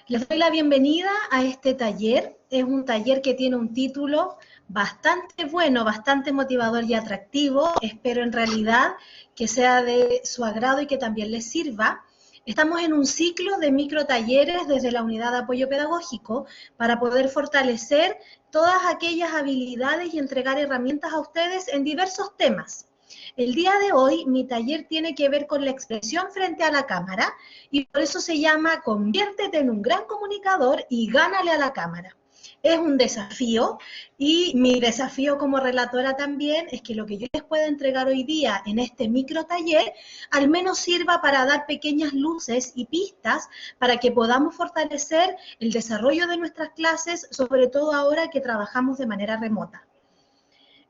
Les doy la bienvenida a este taller. Es un taller que tiene un título bastante bueno, bastante motivador y atractivo. Espero en realidad que sea de su agrado y que también les sirva. Estamos en un ciclo de microtalleres desde la Unidad de Apoyo Pedagógico para poder fortalecer todas aquellas habilidades y entregar herramientas a ustedes en diversos temas. El día de hoy mi taller tiene que ver con la expresión frente a la cámara y por eso se llama Conviértete en un gran comunicador y gánale a la cámara. Es un desafío y mi desafío como relatora también es que lo que yo les pueda entregar hoy día en este micro taller al menos sirva para dar pequeñas luces y pistas para que podamos fortalecer el desarrollo de nuestras clases, sobre todo ahora que trabajamos de manera remota.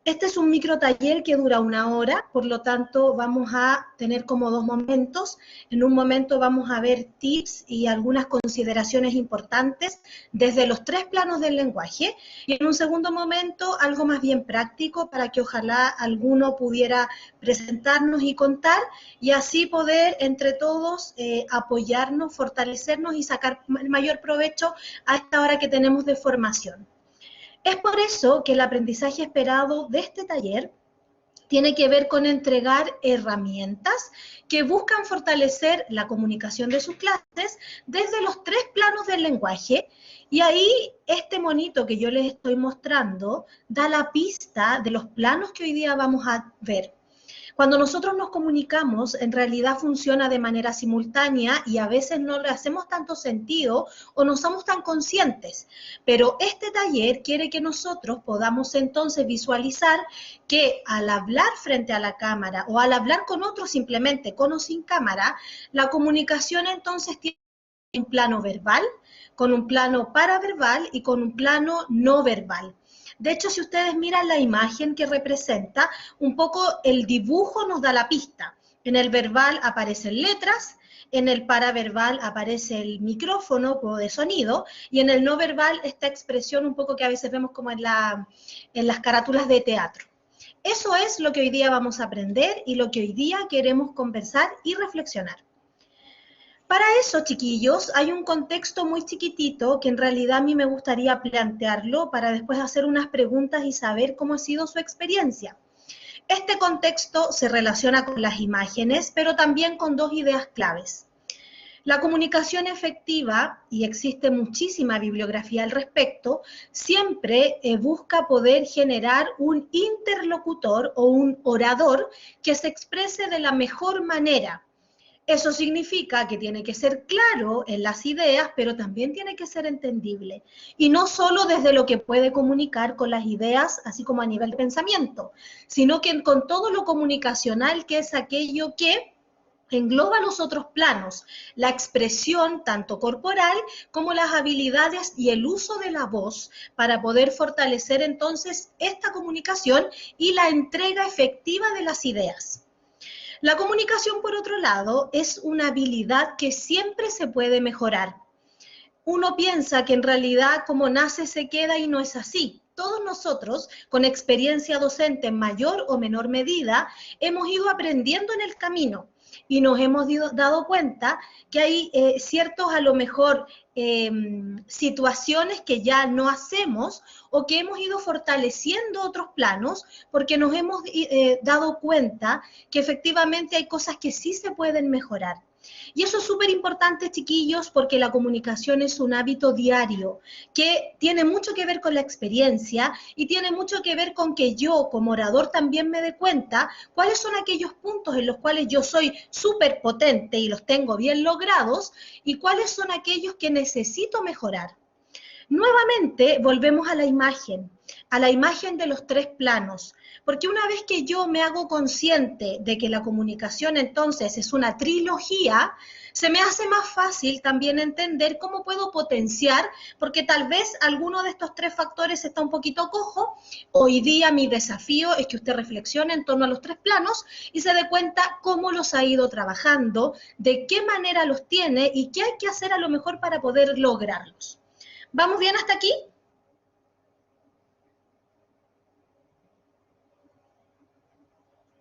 Este es un micro taller que dura 1 hora, por lo tanto vamos a tener como 2 momentos. En un momento vamos a ver tips y algunas consideraciones importantes desde los 3 planos del lenguaje y en un segundo momento algo más bien práctico para que ojalá alguno pudiera presentarnos y contar y así poder entre todos apoyarnos, fortalecernos y sacar el mayor provecho a esta hora que tenemos de formación. Es por eso que el aprendizaje esperado de este taller tiene que ver con entregar herramientas que buscan fortalecer la comunicación de sus clases desde los 3 planos del lenguaje. Y ahí este monito que yo les estoy mostrando da la pista de los planos que hoy día vamos a ver. Cuando nosotros nos comunicamos, en realidad funciona de manera simultánea y a veces no le hacemos tanto sentido o no somos tan conscientes. Pero este taller quiere que nosotros podamos entonces visualizar que al hablar frente a la cámara o al hablar con otros simplemente, con o sin cámara, la comunicación entonces tiene un plano verbal, con un plano paraverbal y con un plano no verbal. De hecho, si ustedes miran la imagen que representa, un poco el dibujo nos da la pista. En el verbal aparecen letras, en el paraverbal aparece el micrófono de sonido y en el no verbal esta expresión un poco que a veces vemos como en las carátulas de teatro. Eso es lo que hoy día vamos a aprender y lo que hoy día queremos conversar y reflexionar. Para eso, chiquillos, hay un contexto muy chiquitito que en realidad a mí me gustaría plantearlo para después hacer unas preguntas y saber cómo ha sido su experiencia. Este contexto se relaciona con las imágenes, pero también con 2 ideas claves. La comunicación efectiva, y existe muchísima bibliografía al respecto, siempre busca poder generar un interlocutor o un orador que se exprese de la mejor manera. Eso significa que tiene que ser claro en las ideas, pero también tiene que ser entendible. Y no solo desde lo que puede comunicar con las ideas, así como a nivel de pensamiento, sino que con todo lo comunicacional, que es aquello que engloba los otros planos, la expresión tanto corporal como las habilidades y el uso de la voz para poder fortalecer entonces esta comunicación y la entrega efectiva de las ideas. La comunicación, por otro lado, es una habilidad que siempre se puede mejorar. Uno piensa que en realidad como nace se queda y no es así. Todos nosotros, con experiencia docente en mayor o menor medida, hemos ido aprendiendo en el camino y nos hemos dado cuenta que hay ciertos, a lo mejor, situaciones que ya no hacemos o que hemos ido fortaleciendo otros planos porque nos hemos dado cuenta que efectivamente hay cosas que sí se pueden mejorar. Y eso es súper importante, chiquillos, porque la comunicación es un hábito diario que tiene mucho que ver con la experiencia y tiene mucho que ver con que yo, como orador, también me dé cuenta cuáles son aquellos puntos en los cuales yo soy súper potente y los tengo bien logrados y cuáles son aquellos que necesito mejorar. Nuevamente volvemos a la imagen de los 3 planos, porque una vez que yo me hago consciente de que la comunicación entonces es una trilogía, se me hace más fácil también entender cómo puedo potenciar, porque tal vez alguno de estos 3 factores está un poquito cojo. Hoy día mi desafío es que usted reflexione en torno a los 3 planos y se dé cuenta cómo los ha ido trabajando, de qué manera los tiene y qué hay que hacer a lo mejor para poder lograrlos. ¿Vamos bien hasta aquí?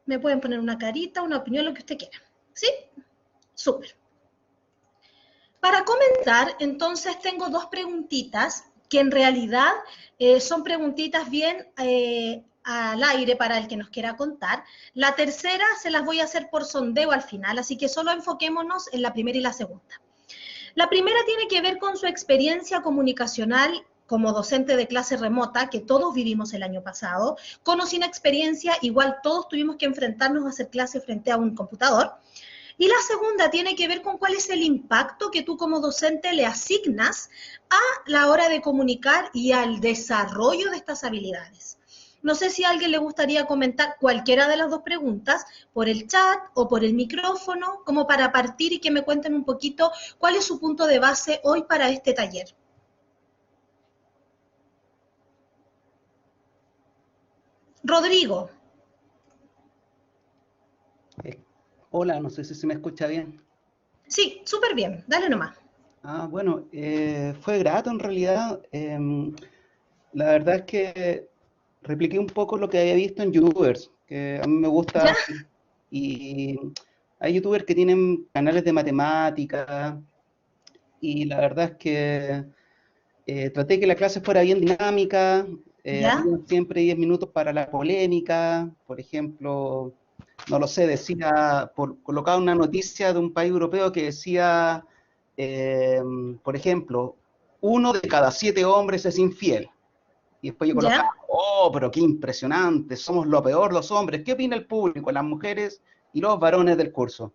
Me pueden poner una carita, una opinión, lo que usted quiera. ¿Sí? Súper. Para comenzar, entonces tengo dos preguntitas que en realidad son preguntitas bien al aire para el que nos quiera contar. La tercera se las voy a hacer por sondeo al final, así que solo enfoquémonos en la primera y la segunda. La primera tiene que ver con su experiencia comunicacional como docente de clase remota, que todos vivimos el año pasado, con o sin experiencia, igual todos tuvimos que enfrentarnos a hacer clase frente a un computador. Y la segunda tiene que ver con cuál es el impacto que tú como docente le asignas a la hora de comunicar y al desarrollo de estas habilidades. No sé si a alguien le gustaría comentar cualquiera de las dos preguntas por el chat o por el micrófono, como para partir y que me cuenten un poquito cuál es su punto de base hoy para este taller. Rodrigo. Hola, no sé si se me escucha bien. Sí, súper bien, dale nomás. Bueno, fue grato en realidad. La verdad es que repliqué un poco lo que había visto en YouTubers, que a mí me ¿Ya? gusta, y hay YouTubers que tienen canales de matemática, y la verdad es que traté que la clase fuera bien dinámica, ¿Ya? había siempre 10 minutos para la polémica, por ejemplo, no lo sé, decía, colocaba una noticia de un país europeo que decía, eh, por ejemplo, 1 de cada 7 hombres es infiel. Y después yo colocaba, ¿Ya? oh, pero qué impresionante, somos lo peor los hombres. ¿Qué opina el público, las mujeres y los varones del curso?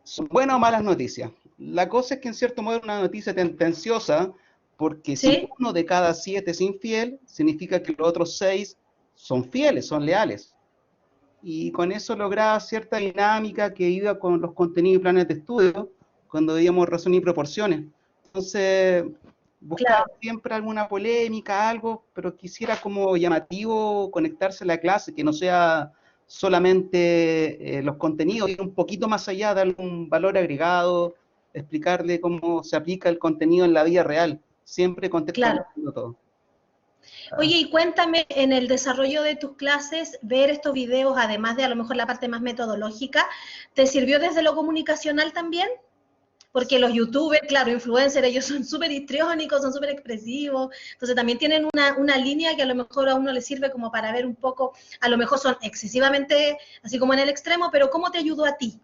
¿Son buenas o malas noticias? La cosa es que en cierto modo es una noticia tendenciosa, porque si ¿Sí? 1 de cada 7 es infiel, significa que los otros 6 son fieles, son leales. Y con eso lograba cierta dinámica que iba con los contenidos y planes de estudio, cuando veíamos razón y proporciones. Entonces, buscaba Claro, siempre alguna polémica, algo, pero quisiera como llamativo conectarse a la clase, que no sea solamente los contenidos, ir un poquito más allá, darle un valor agregado, explicarle cómo se aplica el contenido en la vida real, siempre claro. contextualizando todo. Oye, y cuéntame, en el desarrollo de tus clases, ver estos videos, además de a lo mejor la parte más metodológica, ¿te sirvió desde lo comunicacional también? Porque los youtubers, claro, influencers, ellos son súper histriónicos, son súper expresivos, entonces también tienen una línea que a lo mejor a uno le sirve como para ver un poco, a lo mejor son excesivamente, así como en el extremo, pero ¿cómo te ayudó a ti?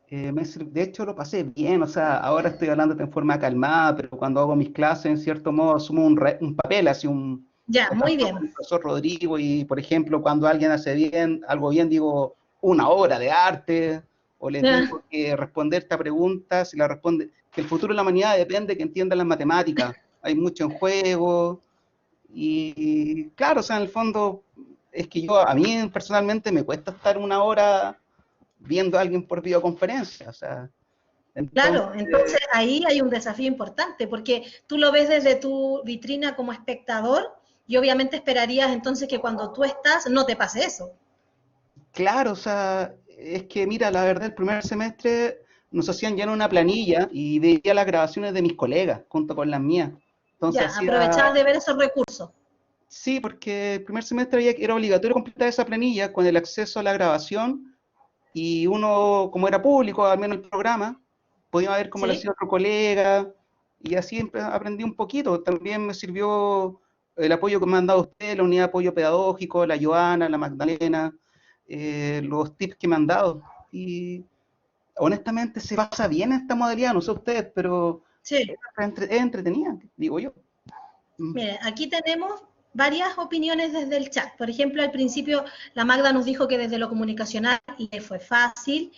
De hecho, lo pasé bien, o sea, ahora estoy hablando en forma calmada, pero cuando hago mis clases, en cierto modo, asumo un papel, así Ya, por muy ejemplo, bien. con el profesor Rodrigo, y por ejemplo, cuando alguien hace bien, algo bien, digo una obra de arte, o les Ya, digo que responder esta pregunta, si la responde, que el futuro de la humanidad depende de que entiendan las matemáticas, hay mucho en juego, y claro, o sea, en el fondo, es que a mí personalmente me cuesta estar una hora viendo a alguien por videoconferencia, o sea, entonces, claro, entonces ahí hay un desafío importante, porque tú lo ves desde tu vitrina como espectador y obviamente esperarías entonces que cuando tú estás no te pase eso. claro, o sea, es que mira, la verdad, el primer semestre nos hacían llenar una planilla y veía las grabaciones de mis colegas junto con las mías. Entonces Ya, hacía, aprovechar de ver esos recursos. sí, porque el primer semestre era obligatorio completar esa planilla con el acceso a la grabación, y uno, como era público, al menos el programa, podía ver cómo lo ¿Sí? hacía otro colega, y así aprendí un poquito. También me sirvió el apoyo que me han dado ustedes, la unidad de apoyo pedagógico, la Joana, la Magdalena, los tips que me han dado. Y honestamente se pasa bien esta modalidad, no sé ustedes, pero Sí. es entretenida, digo yo. Mm. Mire, aquí tenemos varias opiniones desde el chat. Por ejemplo, al principio la Magda nos dijo que desde lo comunicacional le fue fácil.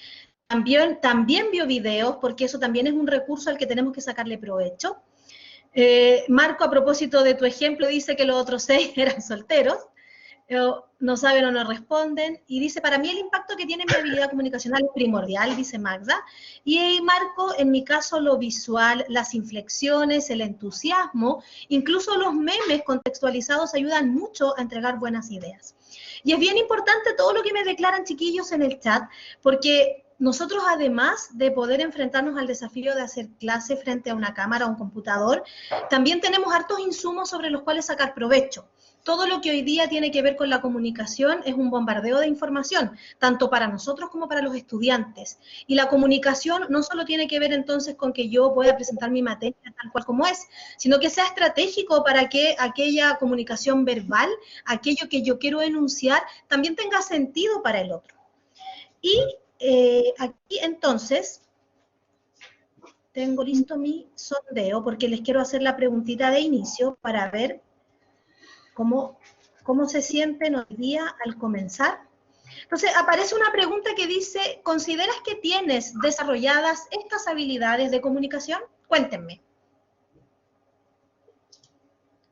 También vio videos, porque eso también es un recurso al que tenemos que sacarle provecho. Marco, a propósito de tu ejemplo, dice que los otros 6 eran solteros. No saben o no responden, y dice, para mí el impacto que tiene mi habilidad comunicacional es primordial, dice Magda, y Marco, en mi caso, lo visual, las inflexiones, el entusiasmo, incluso los memes contextualizados ayudan mucho a entregar buenas ideas. Y es bien importante todo lo que me declaran chiquillos en el chat, porque nosotros, además de poder enfrentarnos al desafío de hacer clase frente a una cámara o un computador, también tenemos hartos insumos sobre los cuales sacar provecho. todo lo que hoy día tiene que ver con la comunicación es un bombardeo de información, tanto para nosotros como para los estudiantes. Y la comunicación no solo tiene que ver entonces con que yo pueda presentar mi materia tal cual como es, sino que sea estratégico para que aquella comunicación verbal, aquello que yo quiero enunciar, también tenga sentido para el otro. Y aquí entonces tengo listo mi sondeo porque les quiero hacer la preguntita de inicio para ver cómo se sienten hoy día al comenzar. Entonces aparece una pregunta que dice, ¿consideras que tienes desarrolladas estas habilidades de comunicación? Cuéntenme.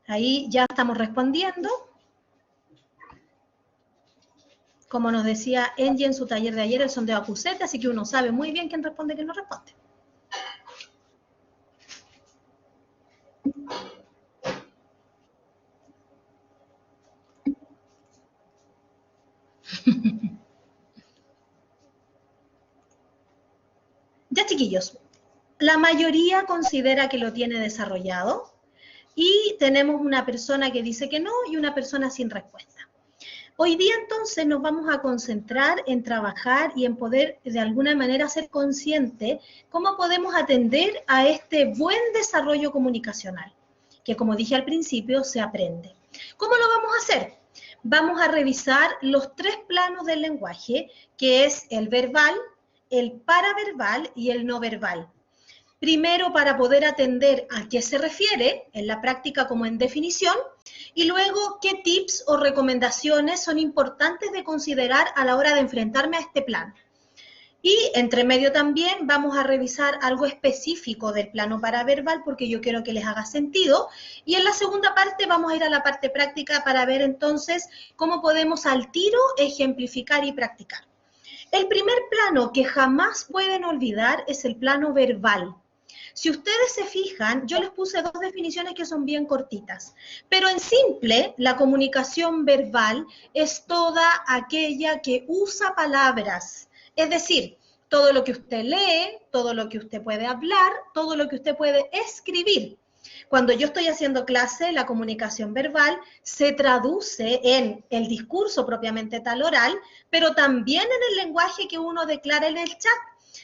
Ahí ya estamos respondiendo. Como nos decía Angie en su taller de ayer, el sondeo acusete, así que uno sabe muy bien quién responde y quién no responde. Ya, chiquillos, la mayoría considera que lo tiene desarrollado y tenemos una persona que dice que no y una persona sin respuesta. Hoy día entonces nos vamos a concentrar en trabajar y en poder de alguna manera ser consciente cómo podemos atender a este buen desarrollo comunicacional, que como dije al principio se aprende. ¿Cómo lo vamos a hacer? Vamos a revisar los 3 planos del lenguaje, que es el verbal, el paraverbal y el no verbal. Primero, para poder atender a qué se refiere, en la práctica como en definición, y luego qué tips o recomendaciones son importantes de considerar a la hora de enfrentarme a este plan. Y entre medio también vamos a revisar algo específico del plano paraverbal porque yo quiero que les haga sentido. Y en la segunda parte vamos a ir a la parte práctica para ver entonces cómo podemos al tiro ejemplificar y practicar. El primer plano que jamás pueden olvidar es el plano verbal. Si ustedes se fijan, yo les puse 2 definiciones que son bien cortitas, pero en simple, la comunicación verbal es toda aquella que usa palabras, es decir, todo lo que usted lee, todo lo que usted puede hablar, todo lo que usted puede escribir. Cuando yo estoy haciendo clase, la comunicación verbal se traduce en el discurso propiamente tal oral, pero también en el lenguaje que uno declara en el chat.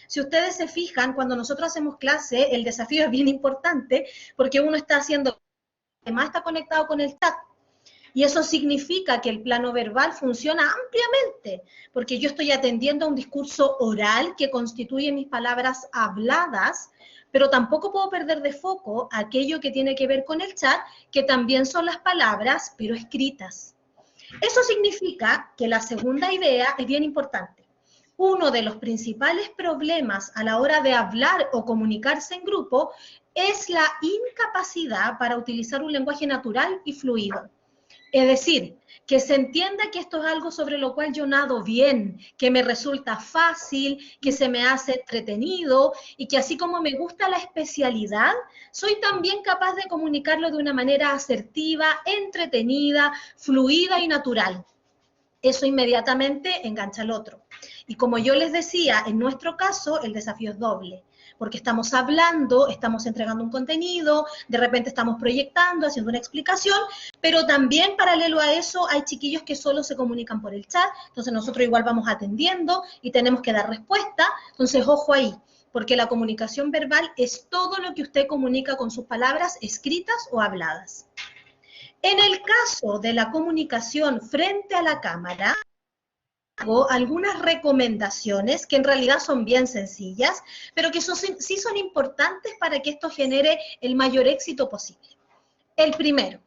Si ustedes se fijan, cuando nosotros hacemos clase, el desafío es bien importante porque uno está haciendo, además está conectado con el chat. Y eso significa que el plano verbal funciona ampliamente, porque yo estoy atendiendo a un discurso oral que constituye mis palabras habladas, pero tampoco puedo perder de foco aquello que tiene que ver con el chat, que también son las palabras, pero escritas. Eso significa que la segunda idea es bien importante. Uno de los principales problemas a la hora de hablar o comunicarse en grupo es la incapacidad para utilizar un lenguaje natural y fluido. Es decir, que se entienda que esto es algo sobre lo cual yo nado bien, que me resulta fácil, que se me hace entretenido y que así como me gusta la especialidad, soy también capaz de comunicarlo de una manera asertiva, entretenida, fluida y natural. Eso inmediatamente engancha al otro. Y como yo les decía, en nuestro caso el desafío es doble, porque estamos hablando, estamos entregando un contenido, de repente estamos proyectando, haciendo una explicación, pero también paralelo a eso hay chiquillos que solo se comunican por el chat, entonces nosotros igual vamos atendiendo y tenemos que dar respuesta, entonces ojo ahí, porque la comunicación verbal es todo lo que usted comunica con sus palabras escritas o habladas. En el caso de la comunicación frente a la cámara, hago algunas recomendaciones que en realidad son bien sencillas, pero que sí son importantes para que esto genere el mayor éxito posible. El primero,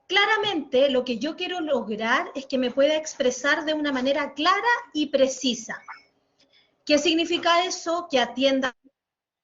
claramente lo que yo quiero lograr es que me pueda expresar de una manera clara y precisa. ¿Qué significa eso? Que atienda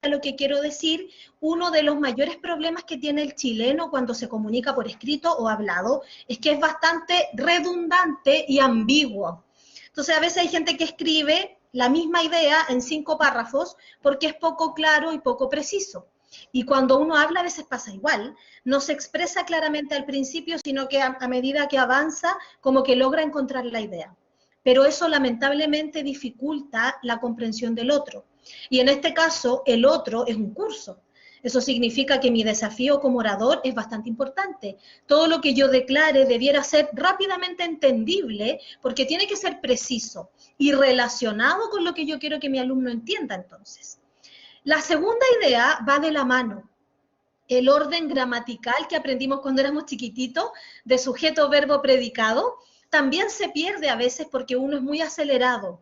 a lo que quiero decir. Uno de los mayores problemas que tiene el chileno cuando se comunica por escrito o hablado es que es bastante redundante y ambiguo. Entonces a veces hay gente que escribe la misma idea en 5 párrafos porque es poco claro y poco preciso. Y cuando uno habla a veces pasa igual, no se expresa claramente al principio, sino que a medida que avanza como que logra encontrar la idea. Pero eso lamentablemente dificulta la comprensión del otro. Y en este caso, el otro es un curso. Eso significa que mi desafío como orador es bastante importante. Todo lo que yo declare debiera ser rápidamente entendible porque tiene que ser preciso y relacionado con lo que yo quiero que mi alumno entienda entonces. La segunda idea va de la mano. El orden gramatical que aprendimos cuando éramos chiquititos, de sujeto, verbo, predicado, también se pierde a veces porque uno es muy acelerado.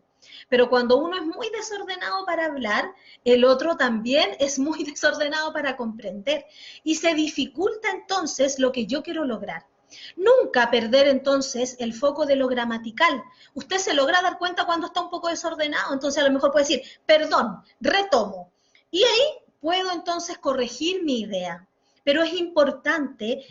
Pero cuando uno es muy desordenado para hablar, el otro también es muy desordenado para comprender. Y se dificulta entonces lo que yo quiero lograr. Nunca perder entonces el foco de lo gramatical. Usted se logra dar cuenta cuando está un poco desordenado, entonces a lo mejor puede decir, perdón, retomo. Y ahí puedo entonces corregir mi idea. Pero es importante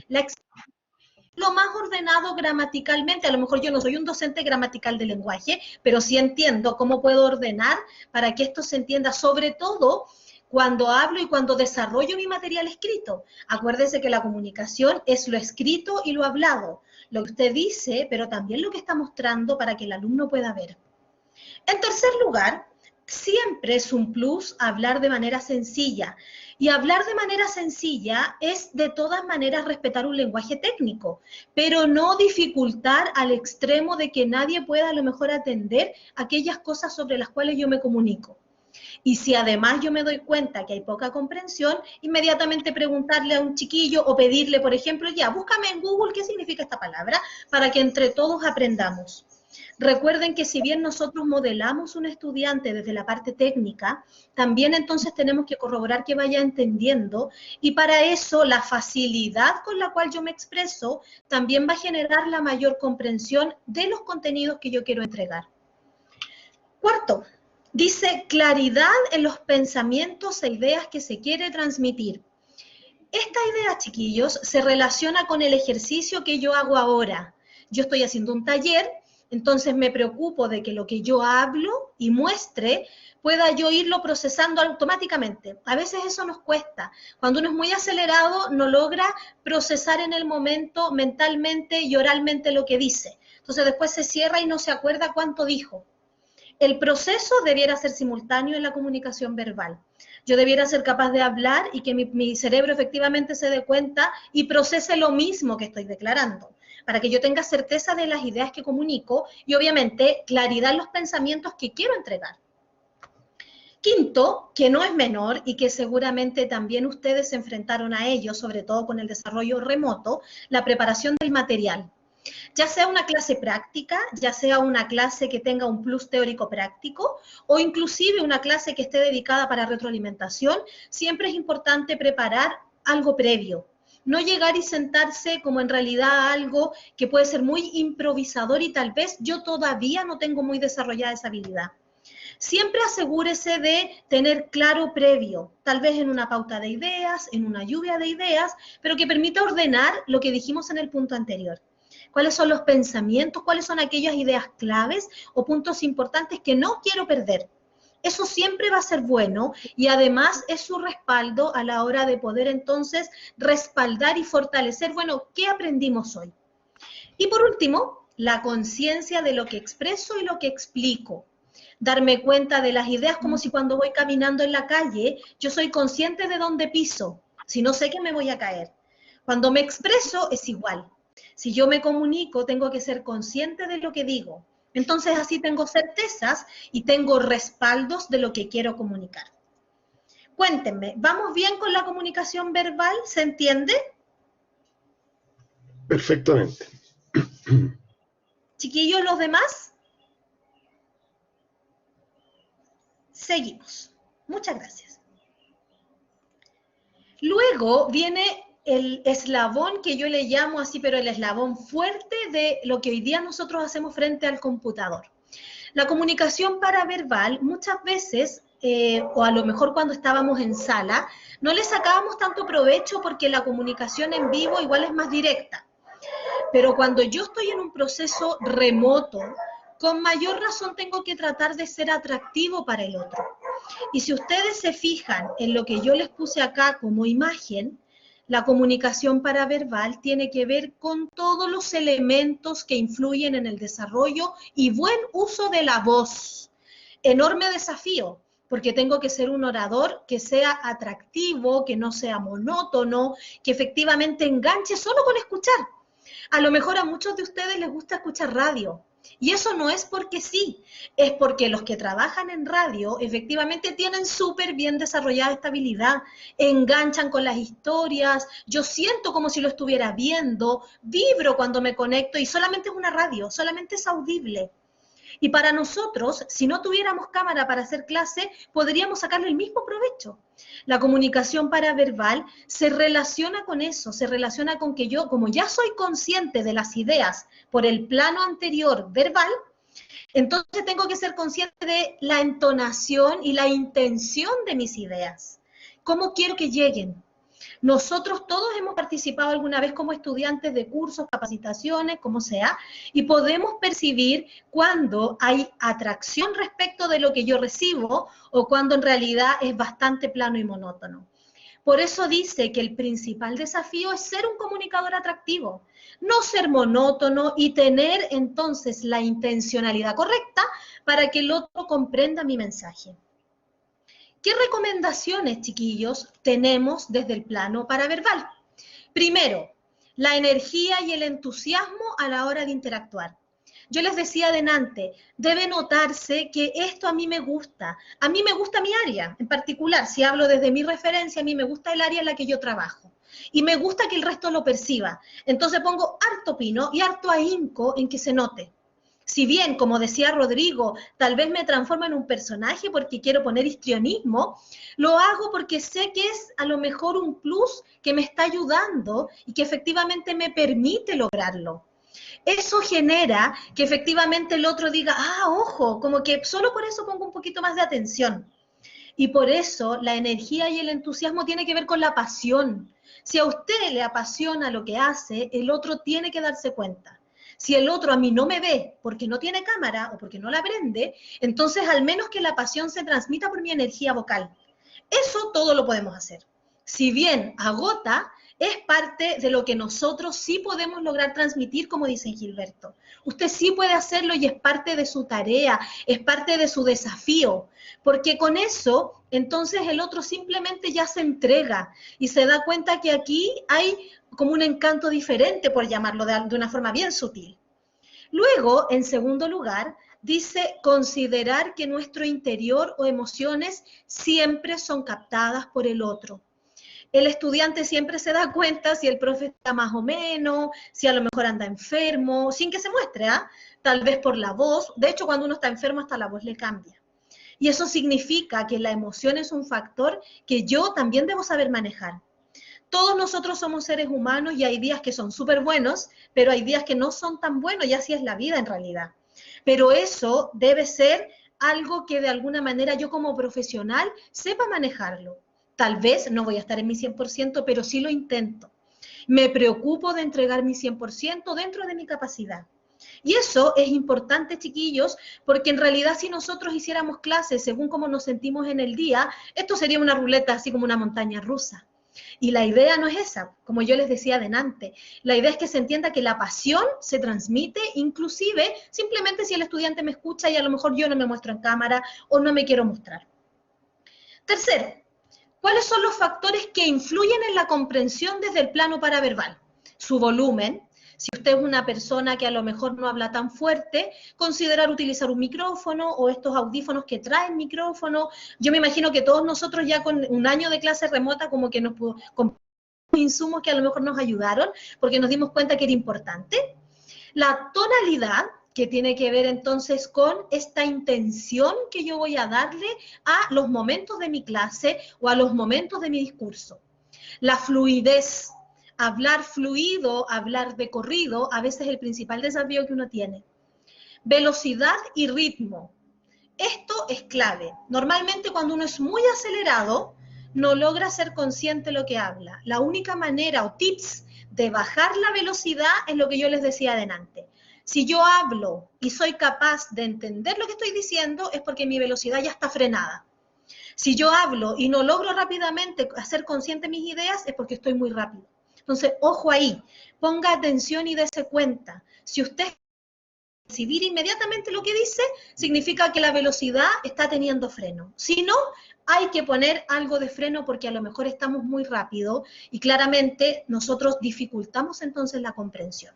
lo más ordenado gramaticalmente. A lo mejor yo no soy un docente gramatical de lenguaje, pero sí entiendo cómo puedo ordenar para que esto se entienda, sobre todo cuando hablo y cuando desarrollo mi material escrito. Acuérdense que la comunicación es lo escrito y lo hablado, lo que usted dice, pero también lo que está mostrando para que el alumno pueda ver. En tercer lugar, siempre es un plus hablar de manera sencilla. Y hablar de manera sencilla es de todas maneras respetar un lenguaje técnico, pero no dificultar al extremo de que nadie pueda a lo mejor atender aquellas cosas sobre las cuales yo me comunico. Y si además yo me doy cuenta que hay poca comprensión, inmediatamente preguntarle a un chiquillo o pedirle, por ejemplo, ya, búscame en Google qué significa esta palabra para que entre todos aprendamos. Recuerden que si bien nosotros modelamos un estudiante desde la parte técnica, también entonces tenemos que corroborar que vaya entendiendo y para eso la facilidad con la cual yo me expreso también va a generar la mayor comprensión de los contenidos que yo quiero entregar. Cuarto, dice claridad en los pensamientos e ideas que se quiere transmitir. Esta idea, chiquillos, se relaciona con el ejercicio que yo hago ahora. Yo estoy haciendo un taller, entonces me preocupo de que lo que yo hablo y muestre pueda yo irlo procesando automáticamente. A veces eso nos cuesta. Cuando uno es muy acelerado, no logra procesar en el momento mentalmente y oralmente lo que dice. Entonces después se cierra y no se acuerda cuánto dijo. El proceso debiera ser simultáneo en la comunicación verbal. Yo debiera ser capaz de hablar y que mi cerebro efectivamente se dé cuenta y procese lo mismo que estoy declarando, para que yo tenga certeza de las ideas que comunico y obviamente claridad en los pensamientos que quiero entregar. Quinto, que no es menor y que seguramente también ustedes se enfrentaron a ello, sobre todo con el desarrollo remoto, la preparación del material. Ya sea una clase práctica, ya sea una clase que tenga un plus teórico práctico o inclusive una clase que esté dedicada para retroalimentación, siempre es importante preparar algo previo. No llegar y sentarse como en realidad algo que puede ser muy improvisador y tal vez yo todavía no tengo muy desarrollada esa habilidad. Siempre asegúrese de tener claro previo, tal vez en una pauta de ideas, en una lluvia de ideas, pero que permita ordenar lo que dijimos en el punto anterior. ¿Cuáles son los pensamientos? ¿Cuáles son aquellas ideas claves o puntos importantes que no quiero perder? Eso siempre va a ser bueno y además es su respaldo a la hora de poder entonces respaldar y fortalecer, bueno, ¿qué aprendimos hoy? Y por último, la conciencia de lo que expreso y lo que explico. Darme cuenta de las ideas como si cuando voy caminando en la calle, yo soy consciente de dónde piso, si no sé que me voy a caer. Cuando me expreso es igual. Si yo me comunico, tengo que ser consciente de lo que digo. Entonces así tengo certezas y tengo respaldos de lo que quiero comunicar. Cuéntenme, ¿vamos bien con la comunicación verbal? ¿Se entiende? Perfectamente. Chiquillos, ¿los demás? Seguimos. Muchas gracias. Luego viene el eslabón que yo le llamo así, pero el eslabón fuerte de lo que hoy día nosotros hacemos frente al computador. La comunicación paraverbal muchas veces, o a lo mejor cuando estábamos en sala, no le sacábamos tanto provecho porque la comunicación en vivo igual es más directa. Pero cuando yo estoy en un proceso remoto, con mayor razón tengo que tratar de ser atractivo para el otro. Y si ustedes se fijan en lo que yo les puse acá como imagen, la comunicación paraverbal tiene que ver con todos los elementos que influyen en el desarrollo y buen uso de la voz. Enorme desafío, porque tengo que ser un orador que sea atractivo, que no sea monótono, que efectivamente enganche solo con escuchar. A lo mejor a muchos de ustedes les gusta escuchar radio, y eso no es porque sí, es porque los que trabajan en radio efectivamente tienen súper bien desarrollada esta habilidad, enganchan con las historias, yo siento como si lo estuviera viendo, vibro cuando me conecto y solamente es una radio, solamente es audible. Y para nosotros, si no tuviéramos cámara para hacer clase, podríamos sacarle el mismo provecho. La comunicación paraverbal se relaciona con eso, se relaciona con que yo, como ya soy consciente de las ideas por el plano anterior verbal, entonces tengo que ser consciente de la entonación y la intención de mis ideas. ¿Cómo quiero que lleguen? Nosotros todos hemos participado alguna vez como estudiantes de cursos, capacitaciones, como sea, y podemos percibir cuando hay atracción respecto de lo que yo recibo o cuando en realidad es bastante plano y monótono. Por eso dice que el principal desafío es ser un comunicador atractivo, no ser monótono y tener entonces la intencionalidad correcta para que el otro comprenda mi mensaje. ¿Qué recomendaciones, chiquillos, tenemos desde el plano paraverbal? Primero, la energía y el entusiasmo a la hora de interactuar. Yo les decía adelante, debe notarse que esto a mí me gusta mi área en particular, si hablo desde mi referencia, a mí me gusta el área en la que yo trabajo y me gusta que el resto lo perciba. Entonces pongo harto pino y harto ahínco en que se note. Si bien, como decía Rodrigo, tal vez me transformo en un personaje porque quiero poner histrionismo, lo hago porque sé que es a lo mejor un plus que me está ayudando y que efectivamente me permite lograrlo. Eso genera que efectivamente el otro diga, ah, ojo, como que solo por eso pongo un poquito más de atención. Y por eso la energía y el entusiasmo tiene que ver con la pasión. Si a usted le apasiona lo que hace, el otro tiene que darse cuenta. Si el otro a mí no me ve porque no tiene cámara o porque no la prende, entonces al menos que la pasión se transmita por mi energía vocal. Eso todo lo podemos hacer. Si bien agota, es parte de lo que nosotros sí podemos lograr transmitir, como dice Gilberto. Usted sí puede hacerlo y es parte de su tarea, es parte de su desafío, porque con eso, entonces el otro simplemente ya se entrega y se da cuenta que aquí hay como un encanto diferente, por llamarlo de una forma bien sutil. Luego, en segundo lugar, dice considerar que nuestro interior o emociones siempre son captadas por el otro. El estudiante siempre se da cuenta si el profe está más o menos, si a lo mejor anda enfermo, sin que se muestre, ¿ah? Tal vez por la voz. De hecho, cuando uno está enfermo, hasta la voz le cambia. Y eso significa que la emoción es un factor que yo también debo saber manejar. Todos nosotros somos seres humanos y hay días que son súper buenos, pero hay días que no son tan buenos y así es la vida en realidad. Pero eso debe ser algo que de alguna manera yo como profesional sepa manejarlo. Tal vez no voy a estar en mi 100%, pero sí lo intento. Me preocupo de entregar mi 100% dentro de mi capacidad. Y eso es importante, chiquillos, porque en realidad si nosotros hiciéramos clases según cómo nos sentimos en el día, esto sería una ruleta así como una montaña rusa. Y la idea no es esa, como yo les decía adelante. La idea es que se entienda que la pasión se transmite, inclusive simplemente si el estudiante me escucha y a lo mejor yo no me muestro en cámara o no me quiero mostrar. Tercero, ¿cuáles son los factores que influyen en la comprensión desde el plano paraverbal? Su volumen. Si usted es una persona que a lo mejor no habla tan fuerte, considerar utilizar un micrófono o estos audífonos que traen micrófono. Yo me imagino que todos nosotros ya con un año de clase remota como que nos compramos insumos que a lo mejor nos ayudaron porque nos dimos cuenta que era importante. La tonalidad, que tiene que ver entonces con esta intención que yo voy a darle a los momentos de mi clase o a los momentos de mi discurso. La fluidez, hablar fluido, hablar de corrido, a veces es el principal desafío que uno tiene. Velocidad y ritmo. Esto es clave. Normalmente cuando uno es muy acelerado, no logra ser consciente de lo que habla. La única manera o tips de bajar la velocidad es lo que yo les decía adelante. Si yo hablo y soy capaz de entender lo que estoy diciendo, es porque mi velocidad ya está frenada. Si yo hablo y no logro rápidamente hacer consciente mis ideas, es porque estoy muy rápido. Entonces, ojo ahí, ponga atención y dése cuenta. Si usted percibir inmediatamente lo que dice, significa que la velocidad está teniendo freno. Si no, hay que poner algo de freno porque a lo mejor estamos muy rápido y claramente nosotros dificultamos entonces la comprensión.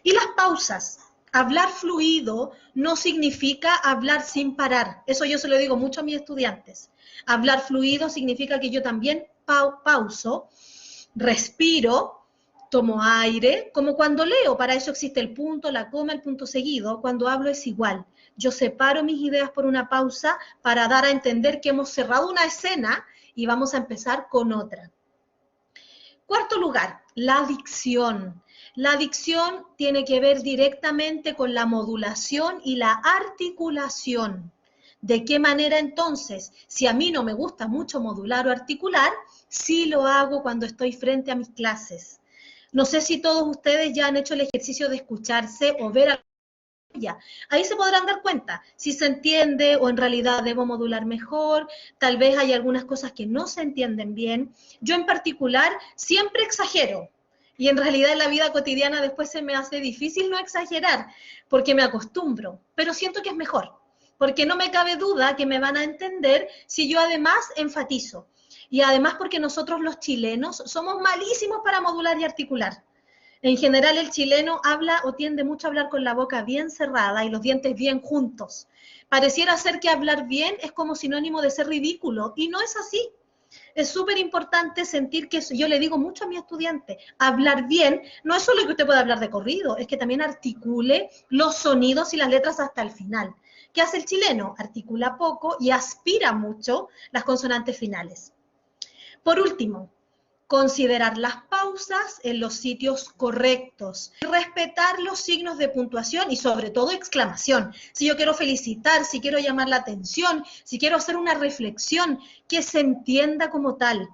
Y las pausas. Hablar fluido no significa hablar sin parar. Eso yo se lo digo mucho a mis estudiantes. Hablar fluido significa que yo también pauso, respiro, tomo aire, como cuando leo. Para eso existe el punto, la coma, el punto seguido. Cuando hablo es igual. Yo separo mis ideas por una pausa para dar a entender que hemos cerrado una escena y vamos a empezar con otra. Cuarto lugar, la dicción. La dicción tiene que ver directamente con la modulación y la articulación. ¿De qué manera entonces? Si a mí no me gusta mucho modular o articular, sí lo hago cuando estoy frente a mis clases. No sé si todos ustedes ya han hecho el ejercicio de escucharse o ver a ella. Ahí se podrán dar cuenta si se entiende o en realidad debo modular mejor, tal vez hay algunas cosas que no se entienden bien. Yo en particular siempre exagero y en realidad en la vida cotidiana después se me hace difícil no exagerar porque me acostumbro, pero siento que es mejor, porque no me cabe duda que me van a entender si yo además enfatizo. Y además porque nosotros los chilenos somos malísimos para modular y articular. En general el chileno habla o tiende mucho a hablar con la boca bien cerrada y los dientes bien juntos. Pareciera ser que hablar bien es como sinónimo de ser ridículo y no es así. Es súper importante sentir que, yo le digo mucho a mi estudiante, hablar bien no es solo que usted pueda hablar de corrido, es que también articule los sonidos y las letras hasta el final. ¿Qué hace el chileno? Articula poco y aspira mucho las consonantes finales. Por último, considerar las pausas en los sitios correctos, respetar los signos de puntuación y sobre todo exclamación. Si yo quiero felicitar, si quiero llamar la atención, si quiero hacer una reflexión, que se entienda como tal.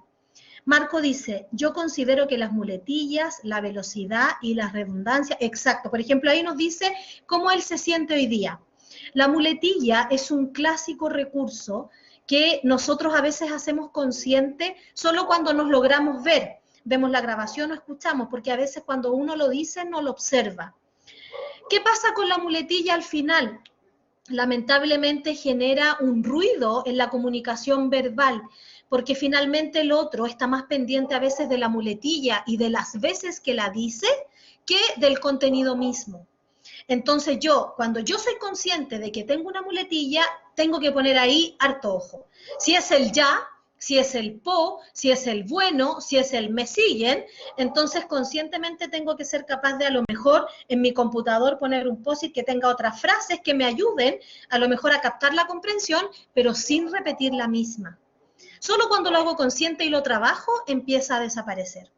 Marco dice, yo considero que las muletillas, la velocidad y la redundancia, exacto, por ejemplo, ahí nos dice cómo él se siente hoy día. La muletilla es un clásico recurso que nosotros a veces hacemos consciente solo cuando nos logramos ver, vemos la grabación o escuchamos, porque a veces cuando uno lo dice no lo observa. ¿Qué pasa con la muletilla al final? Lamentablemente genera un ruido en la comunicación verbal, porque finalmente el otro está más pendiente a veces de la muletilla y de las veces que la dice que del contenido mismo. Entonces yo, cuando yo soy consciente de que tengo una muletilla, tengo que poner ahí harto ojo. Si es el ya, si es el po, si es el bueno, si es el me siguen, entonces conscientemente tengo que ser capaz de a lo mejor en mi computador poner un post-it que tenga otras frases que me ayuden a lo mejor a captar la comprensión, pero sin repetir la misma. Solo cuando lo hago consciente y lo trabajo, empieza a desaparecer.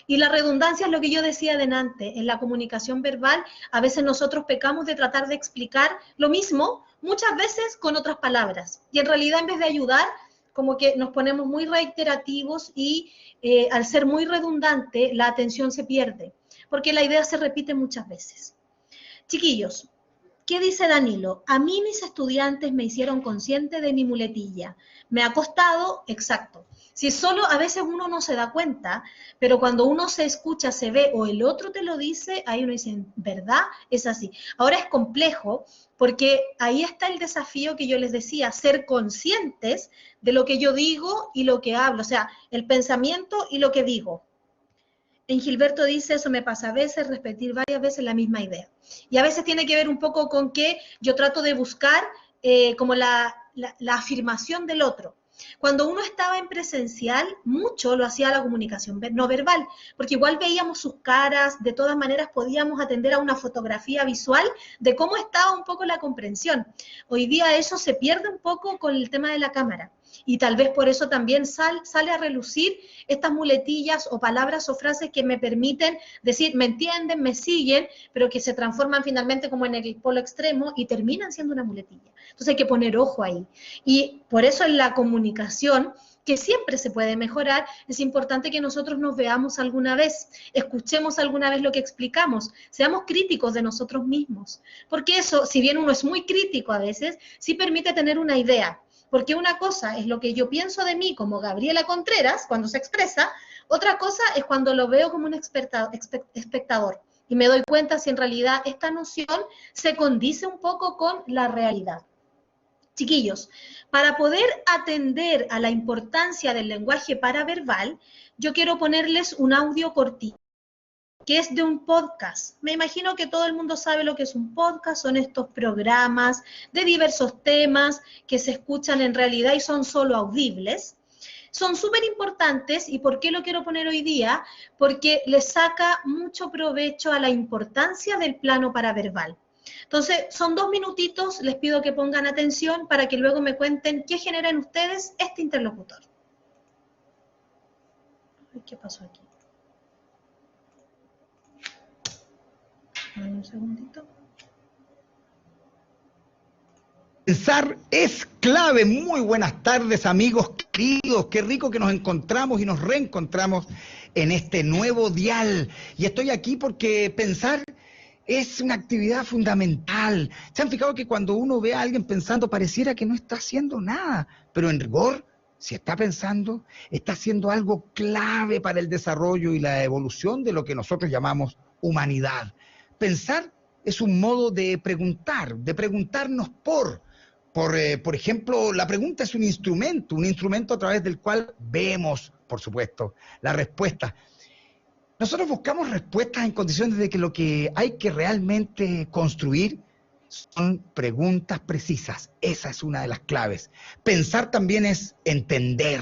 Y la redundancia es lo que yo decía delante, en la comunicación verbal a veces nosotros pecamos de tratar de explicar lo mismo, muchas veces con otras palabras. Y en realidad en vez de ayudar, como que nos ponemos muy reiterativos y al ser muy redundante, la atención se pierde, porque la idea se repite muchas veces. Chiquillos, ¿qué dice Danilo? A mí mis estudiantes me hicieron consciente de mi muletilla. Me ha costado, exacto. Si solo a veces uno no se da cuenta, pero cuando uno se escucha, se ve o el otro te lo dice, ahí uno dice, ¿verdad? Es así. Ahora es complejo porque ahí está el desafío que yo les decía, ser conscientes de lo que yo digo y lo que hablo, o sea, el pensamiento y lo que digo. En Gilberto dice, eso me pasa a veces, repetir varias veces la misma idea. Y a veces tiene que ver un poco con que yo trato de buscar como la afirmación del otro. Cuando uno estaba en presencial, mucho lo hacía la comunicación no verbal, porque igual veíamos sus caras, de todas maneras podíamos atender a una fotografía visual de cómo estaba un poco la comprensión. Hoy día eso se pierde un poco con el tema de la cámara. Y tal vez por eso también sale a relucir estas muletillas o palabras o frases que me permiten decir, me entienden, me siguen, pero que se transforman finalmente como en el polo extremo y terminan siendo una muletilla. Entonces hay que poner ojo ahí. Y por eso en la comunicación, que siempre se puede mejorar, es importante que nosotros nos veamos alguna vez, escuchemos alguna vez lo que explicamos, seamos críticos de nosotros mismos. Porque eso, si bien uno es muy crítico a veces, sí permite tener una idea. Porque una cosa es lo que yo pienso de mí como Gabriela Contreras, cuando se expresa, otra cosa es cuando lo veo como un espectador. y me doy cuenta si en realidad esta noción se condice un poco con la realidad. Chiquillos, para poder atender a la importancia del lenguaje paraverbal, yo quiero ponerles un audio cortito, que es de un podcast. Me imagino que todo el mundo sabe lo que es un podcast, son estos programas de diversos temas que se escuchan en realidad y son solo audibles. Son súper importantes, ¿y por qué lo quiero poner hoy día? Porque les saca mucho provecho a la importancia del plano paraverbal. Entonces, son 2 minutitos, les pido que pongan atención para que luego me cuenten qué genera en ustedes este interlocutor. ¿Qué pasó aquí? Un segundito. Pensar es clave. Muy buenas tardes, amigos queridos. Qué rico que nos encontramos y nos reencontramos en este nuevo dial. Y estoy aquí porque pensar es una actividad fundamental. ¿Se han fijado que cuando uno ve a alguien pensando pareciera que no está haciendo nada? Pero en rigor, si está pensando, está haciendo algo clave para el desarrollo y la evolución de lo que nosotros llamamos humanidad. Pensar es un modo de preguntar, de preguntarnos por ejemplo, la pregunta es un instrumento a través del cual vemos, por supuesto, la respuesta. Nosotros buscamos respuestas en condiciones de que lo que hay que realmente construir son preguntas precisas. Esa es una de las claves. Pensar también es entender,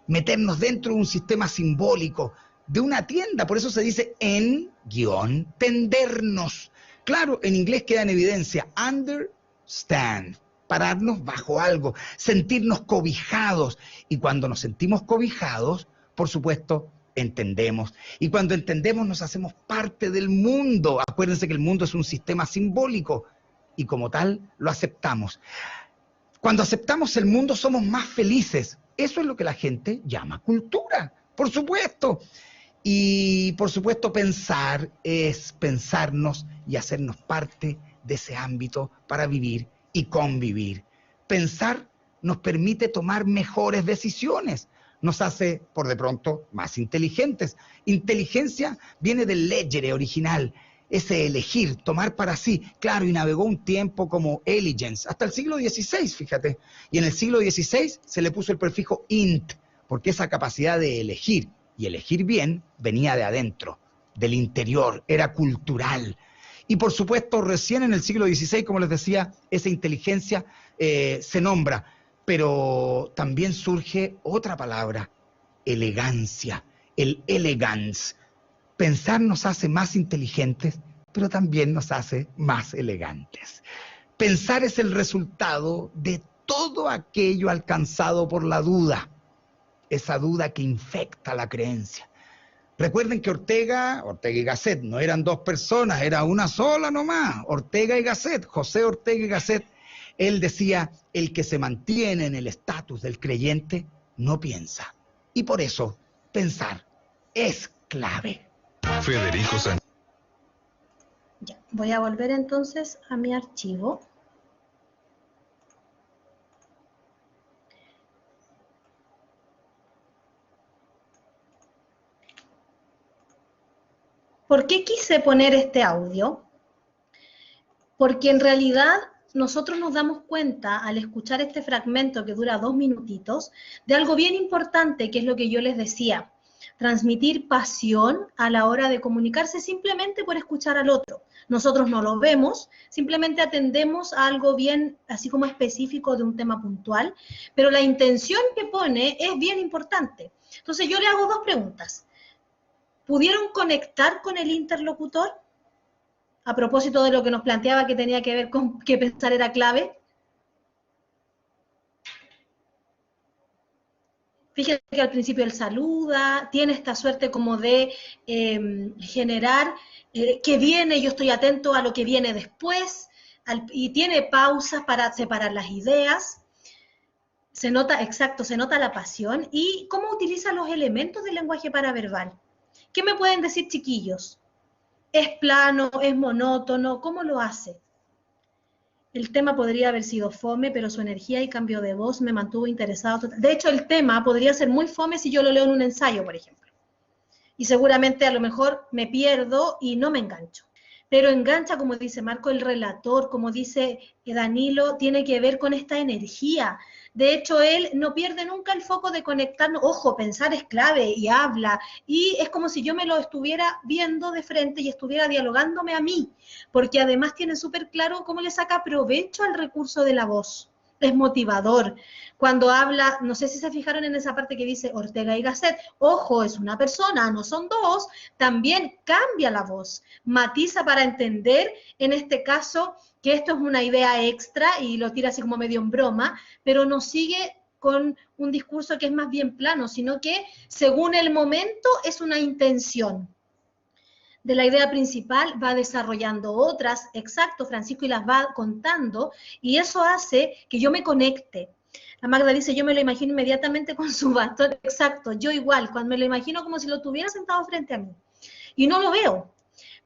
meternos dentro de un sistema simbólico, de una tienda, por eso se dice tendernos. Claro, en inglés queda en evidencia, understand. Pararnos bajo algo, sentirnos cobijados. Y cuando nos sentimos cobijados, por supuesto, entendemos. Y cuando entendemos, nos hacemos parte del mundo. Acuérdense que el mundo es un sistema simbólico y como tal, lo aceptamos. Cuando aceptamos el mundo, somos más felices. Eso es lo que la gente llama cultura, por supuesto. Y por supuesto, pensar es pensarnos y hacernos parte de ese ámbito para vivir y convivir. Pensar nos permite tomar mejores decisiones, nos hace, por de pronto, más inteligentes. Inteligencia viene del legere original, ese elegir, tomar para sí. Claro, y navegó un tiempo como eligence, hasta el siglo XVI, fíjate. Y en el siglo XVI se le puso el prefijo int, porque esa capacidad de elegir, y elegir bien, venía de adentro, del interior, era cultural. Y por supuesto, recién en el siglo XVI, como les decía, esa inteligencia se nombra, pero también surge otra palabra, elegancia, el elegance. Pensar nos hace más inteligentes, pero también nos hace más elegantes. Pensar es el resultado de todo aquello alcanzado por la duda, esa duda que infecta la creencia. Recuerden que Ortega y Gasset no eran dos personas, era una sola nomás, Ortega y Gasset, José Ortega y Gasset. Él decía, el que se mantiene en el estatus del creyente no piensa. Y por eso, pensar es clave. Federico Sánchez. Ya, voy a volver entonces a mi archivo. ¿Por qué quise poner este audio? Porque en realidad nosotros nos damos cuenta al escuchar este fragmento que dura 2 minutitos de algo bien importante, que es lo que yo les decía, transmitir pasión a la hora de comunicarse simplemente por escuchar al otro. Nosotros no lo vemos, simplemente atendemos a algo bien, así como específico de un tema puntual, pero la intención que pone es bien importante. Entonces yo le hago 2 preguntas. ¿Pudieron conectar con el interlocutor? A propósito de lo que nos planteaba que tenía que ver con que pensar era clave. Fíjense que al principio él saluda, tiene esta suerte como de generar que viene, yo estoy atento a lo que viene después, y tiene pausas para separar las ideas. Se nota, exacto, se nota la pasión. ¿Y cómo utiliza los elementos del lenguaje paraverbal? ¿Qué me pueden decir, chiquillos? ¿Es plano? ¿Es monótono? ¿Cómo lo hace? El tema podría haber sido fome, pero su energía y cambio de voz me mantuvo interesado. De hecho, el tema podría ser muy fome si yo lo leo en un ensayo, por ejemplo. y seguramente a lo mejor me pierdo y no me engancho. Pero engancha, como dice Marco, el relator, como dice Danilo, tiene que ver con esta energía. De hecho, él no pierde nunca el foco de conectarnos. Ojo, pensar es clave y habla. Y es como si yo me lo estuviera viendo de frente y estuviera dialogándome a mí, porque además tiene súper claro cómo le saca provecho al recurso de la voz. Es motivador. Cuando habla, no sé si se fijaron en esa parte que dice Ortega y Gasset, ojo, es una persona, no son dos, también cambia la voz, matiza para entender, en este caso, que esto es una idea extra y lo tira así como medio en broma, pero no sigue con un discurso que es más bien plano, sino que según el momento es una intención. De la idea principal va desarrollando otras, exacto, Francisco, y las va contando, y eso hace que yo me conecte. La Magda dice, yo me lo imagino inmediatamente con su bastón, exacto, yo igual, cuando me lo imagino como si lo tuviera sentado frente a mí, y no lo veo.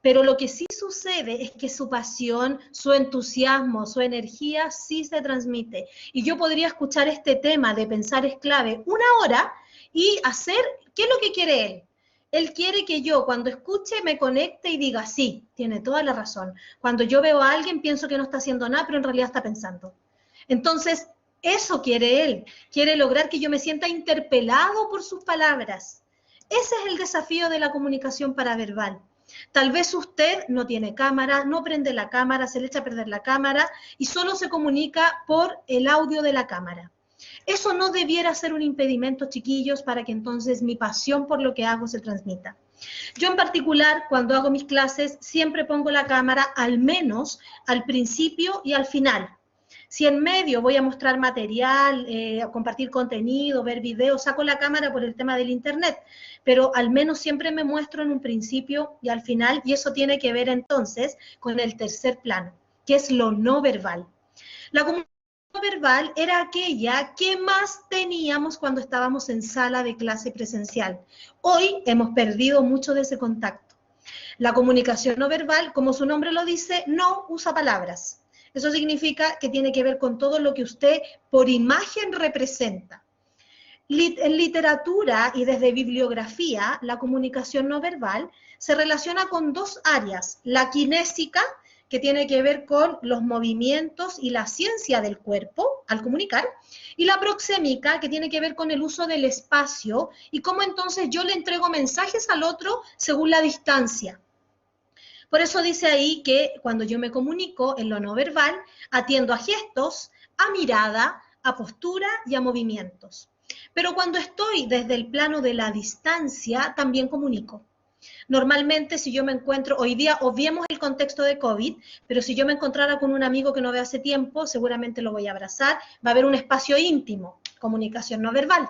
Pero lo que sí sucede es que su pasión, su entusiasmo, su energía sí se transmite. Y yo podría escuchar este tema de pensar es clave 1 hora y hacer, ¿qué es lo que quiere él? Él quiere que yo cuando escuche me conecte y diga, sí, tiene toda la razón. Cuando yo veo a alguien pienso que no está haciendo nada, pero en realidad está pensando. Entonces, eso quiere él. Quiere lograr que yo me sienta interpelado por sus palabras. Ese es el desafío de la comunicación paraverbal. Tal vez usted no tiene cámara, no prende la cámara, se le echa a perder la cámara y solo se comunica por el audio de la cámara. Eso no debiera ser un impedimento, chiquillos, para que entonces mi pasión por lo que hago se transmita. Yo en particular, cuando hago mis clases, siempre pongo la cámara al menos al principio y al final. Si en medio voy a mostrar material, compartir contenido, ver videos, saco la cámara por el tema del internet, pero al menos siempre me muestro en un principio y al final, y eso tiene que ver entonces con el tercer plano, que es lo no verbal. La comunicación no verbal era aquella que más teníamos cuando estábamos en sala de clase presencial. Hoy hemos perdido mucho de ese contacto. La comunicación no verbal, como su nombre lo dice, no usa palabras. Eso significa que tiene que ver con todo lo que usted por imagen representa. En literatura y desde bibliografía, la comunicación no verbal se relaciona con dos áreas, la kinésica, que tiene que ver con los movimientos y la ciencia del cuerpo al comunicar, y la proxémica, que tiene que ver con el uso del espacio y cómo entonces yo le entrego mensajes al otro según la distancia. Por eso dice ahí que cuando yo me comunico en lo no verbal, atiendo a gestos, a mirada, a postura y a movimientos. Pero cuando estoy desde el plano de la distancia, también comunico. Normalmente, si yo me encuentro, hoy día obviemos el contexto de COVID, pero si yo me encontrara con un amigo que no veo hace tiempo, seguramente lo voy a abrazar, va a haber un espacio íntimo, comunicación no verbal.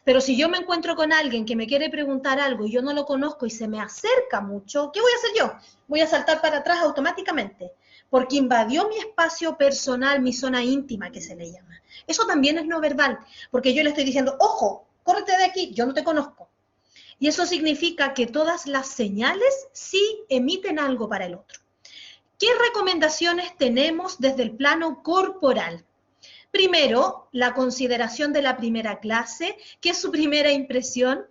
Pero si yo me encuentro con alguien que me quiere preguntar algo y yo no lo conozco y se me acerca mucho, ¿qué voy a hacer yo? Voy a saltar para atrás automáticamente, porque invadió mi espacio personal, mi zona íntima, que se le llama. Eso también es no verbal, porque yo le estoy diciendo, ojo, córrete de aquí, yo no te conozco. Y eso significa que todas las señales sí emiten algo para el otro. ¿Qué recomendaciones tenemos desde el plano corporal? Primero, la consideración de la primera clase, que es su primera impresión.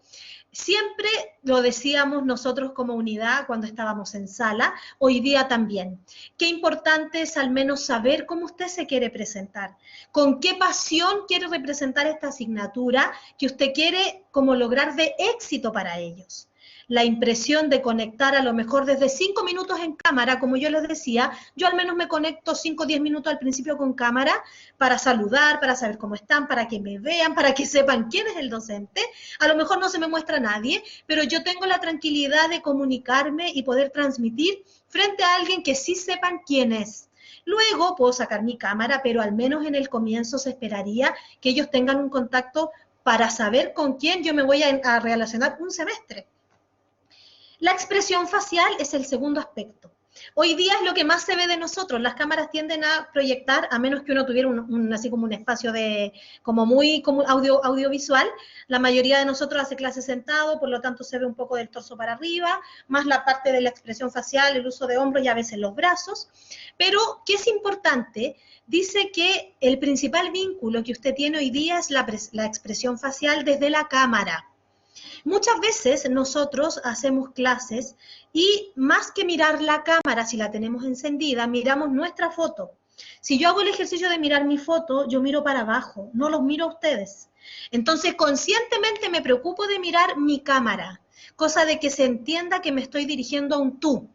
Siempre lo decíamos nosotros como unidad cuando estábamos en sala, hoy día también. Qué importante es al menos saber cómo usted se quiere presentar, con qué pasión quiere representar esta asignatura que usted quiere como lograr de éxito para ellos. La impresión de conectar a lo mejor desde 5 minutos en cámara, como yo les decía, yo al menos me conecto 5 o 10 minutos al principio con cámara para saludar, para saber cómo están, para que me vean, para que sepan quién es el docente. A lo mejor no se me muestra nadie, pero yo tengo la tranquilidad de comunicarme y poder transmitir frente a alguien que sí sepan quién es. Luego puedo sacar mi cámara, pero al menos en el comienzo se esperaría que ellos tengan un contacto para saber con quién yo me voy a relacionar un semestre. La expresión facial es el segundo aspecto. Hoy día es lo que más se ve de nosotros. Las cámaras tienden a proyectar, a menos que uno tuviera así como un espacio de, como muy como audiovisual. La mayoría de nosotros hace clase sentado, por lo tanto se ve un poco del torso para arriba, más la parte de la expresión facial, el uso de hombros y a veces los brazos. Pero, ¿qué es importante? Dice que el principal vínculo que usted tiene hoy día es la expresión facial desde la cámara. Muchas veces nosotros hacemos clases y más que mirar la cámara, si la tenemos encendida, miramos nuestra foto. Si yo hago el ejercicio de mirar mi foto, yo miro para abajo, no los miro a ustedes. Entonces, conscientemente me preocupo de mirar mi cámara, cosa de que se entienda que me estoy dirigiendo a un tú.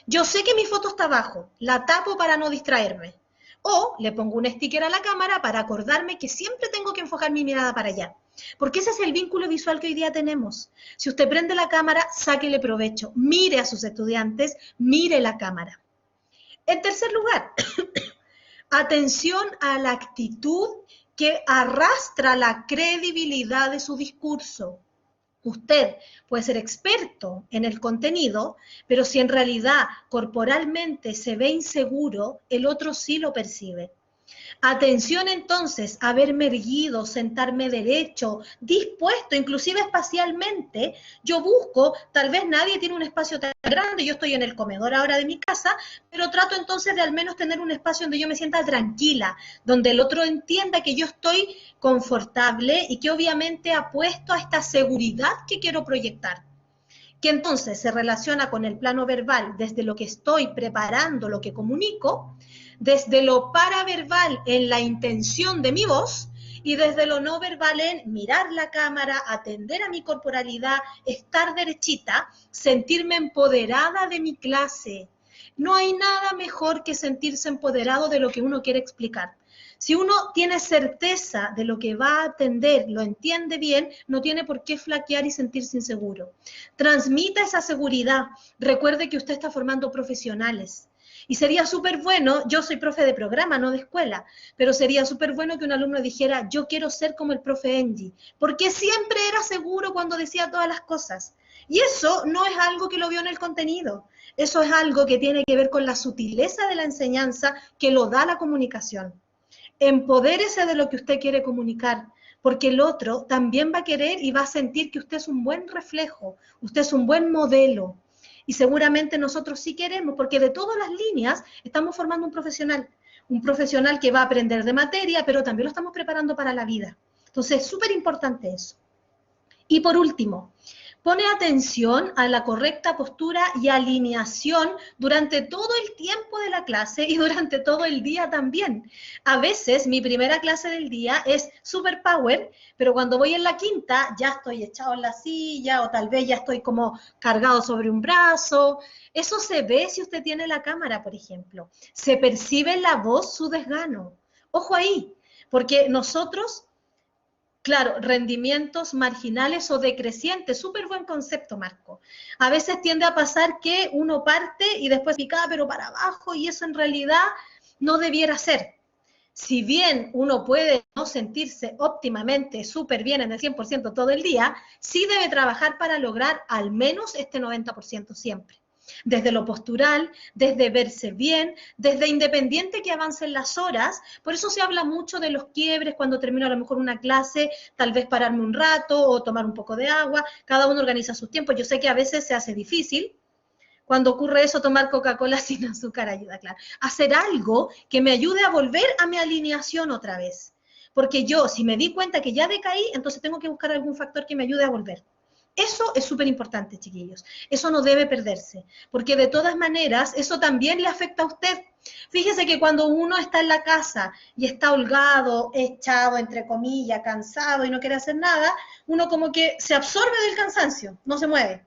Yo sé que mi foto está abajo, la tapo para no distraerme. O le pongo un sticker a la cámara para acordarme que siempre tengo que enfocar mi mirada para allá. Porque ese es el vínculo visual que hoy día tenemos. Si usted prende la cámara, sáquele provecho. Mire a sus estudiantes, mire la cámara. En tercer lugar, atención a la actitud que arrastra la credibilidad de su discurso. Usted puede ser experto en el contenido, pero si en realidad corporalmente se ve inseguro, el otro sí lo percibe. Atención entonces a verme erguido, sentarme derecho, dispuesto, inclusive espacialmente. Yo busco, tal vez nadie tiene un espacio tan grande, yo estoy en el comedor ahora de mi casa, pero trato entonces de al menos tener un espacio donde yo me sienta tranquila, donde el otro entienda que yo estoy confortable y que obviamente apuesto a esta seguridad que quiero proyectar, que entonces se relaciona con el plano verbal desde lo que estoy preparando, lo que comunico, desde lo paraverbal en la intención de mi voz y desde lo no verbal en mirar la cámara, atender a mi corporalidad, estar derechita, sentirme empoderada de mi clase. No hay nada mejor que sentirse empoderado de lo que uno quiere explicar. Si uno tiene certeza de lo que va a atender, lo entiende bien, no tiene por qué flaquear y sentirse inseguro. Transmita esa seguridad. Recuerde que usted está formando profesionales. Y sería súper bueno, yo soy profe de programa, no de escuela, pero sería súper bueno que un alumno dijera, yo quiero ser como el profe Angie, porque siempre era seguro cuando decía todas las cosas. Y eso no es algo que lo vio en el contenido, eso es algo que tiene que ver con la sutileza de la enseñanza que lo da la comunicación. Empodérese de lo que usted quiere comunicar, porque el otro también va a querer y va a sentir que usted es un buen reflejo, usted es un buen modelo. Y seguramente nosotros sí queremos, porque de todas las líneas estamos formando un profesional que va a aprender de materia, pero también lo estamos preparando para la vida. Entonces es súper importante eso. Y por último, pone atención a la correcta postura y alineación durante todo el tiempo de la clase y durante todo el día también. A veces mi primera clase del día es super power, pero cuando voy en la quinta ya estoy echado en la silla o tal vez ya estoy como cargado sobre un brazo. Eso se ve si usted tiene la cámara, por ejemplo. Se percibe en la voz su desgano. Ojo ahí, porque nosotros... Claro, rendimientos marginales o decrecientes, súper buen concepto, Marco. A veces tiende a pasar que uno parte y después pica, pero para abajo, y eso en realidad no debiera ser. Si bien uno puede no sentirse óptimamente súper bien en el 100% todo el día, sí debe trabajar para lograr al menos este 90% siempre. Desde lo postural, desde verse bien, desde independiente que avancen las horas. Por eso se habla mucho de los quiebres cuando termino a lo mejor una clase, tal vez pararme un rato o tomar un poco de agua. Cada uno organiza sus tiempos. Yo sé que a veces se hace difícil. Cuando ocurre eso, tomar Coca-Cola sin azúcar ayuda, claro. Hacer algo que me ayude a volver a mi alineación otra vez. Porque yo, si me di cuenta que ya decaí, entonces tengo que buscar algún factor que me ayude a volver. Eso es súper importante, chiquillos. Eso no debe perderse, porque de todas maneras, eso también le afecta a usted. Fíjese que cuando uno está en la casa y está holgado, echado, entre comillas, cansado y no quiere hacer nada, uno como que se absorbe del cansancio, no se mueve.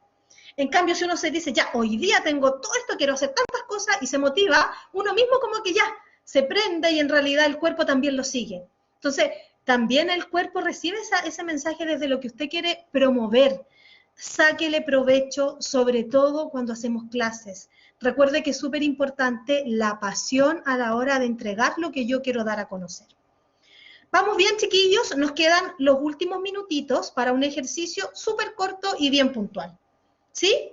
En cambio, si uno se dice, ya, hoy día tengo todo esto, quiero hacer tantas cosas y se motiva, uno mismo como que ya se prende y en realidad el cuerpo también lo sigue. Entonces, también el cuerpo recibe ese mensaje desde lo que usted quiere promover. Sáquele provecho, sobre todo cuando hacemos clases. Recuerde que es súper importante la pasión a la hora de entregar lo que yo quiero dar a conocer. Vamos bien, chiquillos, nos quedan los últimos minutitos para un ejercicio súper corto y bien puntual. ¿Sí?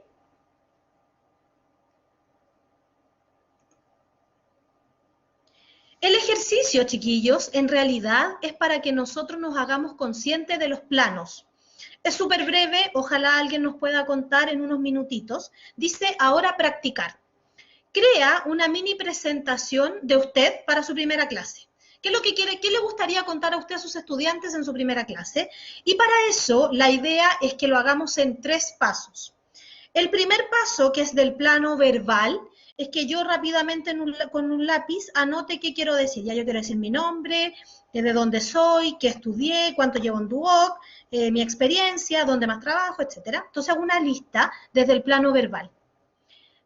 El ejercicio, chiquillos, en realidad es para que nosotros nos hagamos conscientes de los planos. Es súper breve, ojalá alguien nos pueda contar en unos minutitos. Dice, ahora practicar. Crea una mini presentación de usted para su primera clase. ¿Qué es lo que quiere? ¿Qué le gustaría contar a usted a sus estudiantes en su primera clase? Y para eso, la idea es que lo hagamos en 3 pasos. El primer paso, que es del plano verbal, es que yo rápidamente con un lápiz anote qué quiero decir. Ya yo quiero decir mi nombre, de dónde soy, qué estudié, cuánto llevo en Duoc, mi experiencia, dónde más trabajo, etcétera. Entonces hago una lista desde el plano verbal.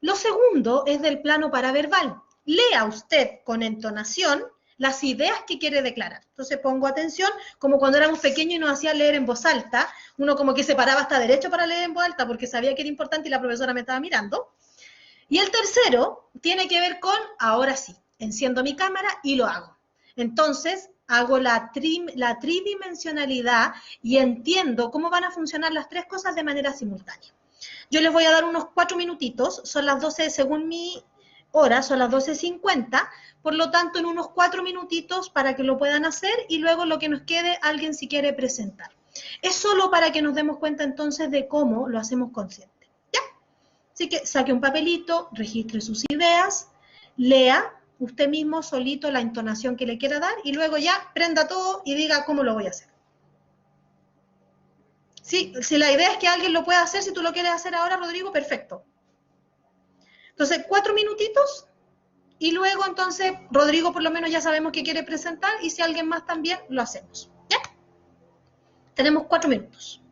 Lo segundo es del plano paraverbal. Lea usted con entonación las ideas que quiere declarar. Entonces pongo atención, como cuando éramos pequeños y nos hacían leer en voz alta, uno como que se paraba hasta derecho para leer en voz alta porque sabía que era importante y la profesora me estaba mirando. Y el tercero tiene que ver con, ahora sí, enciendo mi cámara y lo hago. Entonces, hago la tridimensionalidad y entiendo cómo van a funcionar las 3 cosas de manera simultánea. Yo les voy a dar unos 4 minutitos, son las 12, según mi hora, son las 12:50, por lo tanto en unos 4 minutitos para que lo puedan hacer y luego lo que nos quede, alguien si quiere presentar. Es solo para que nos demos cuenta entonces de cómo lo hacemos consciente. ¿Ya? Así que saque un papelito, registre sus ideas, lea usted mismo solito la entonación que le quiera dar y luego ya prenda todo y diga cómo lo voy a hacer. Sí, si la idea es que alguien lo pueda hacer, si tú lo quieres hacer ahora, Rodrigo, perfecto. Entonces, 4 minutitos y luego entonces Rodrigo por lo menos ya sabemos que quiere presentar y si alguien más también, lo hacemos. ¿Ya? Tenemos 4 minutos.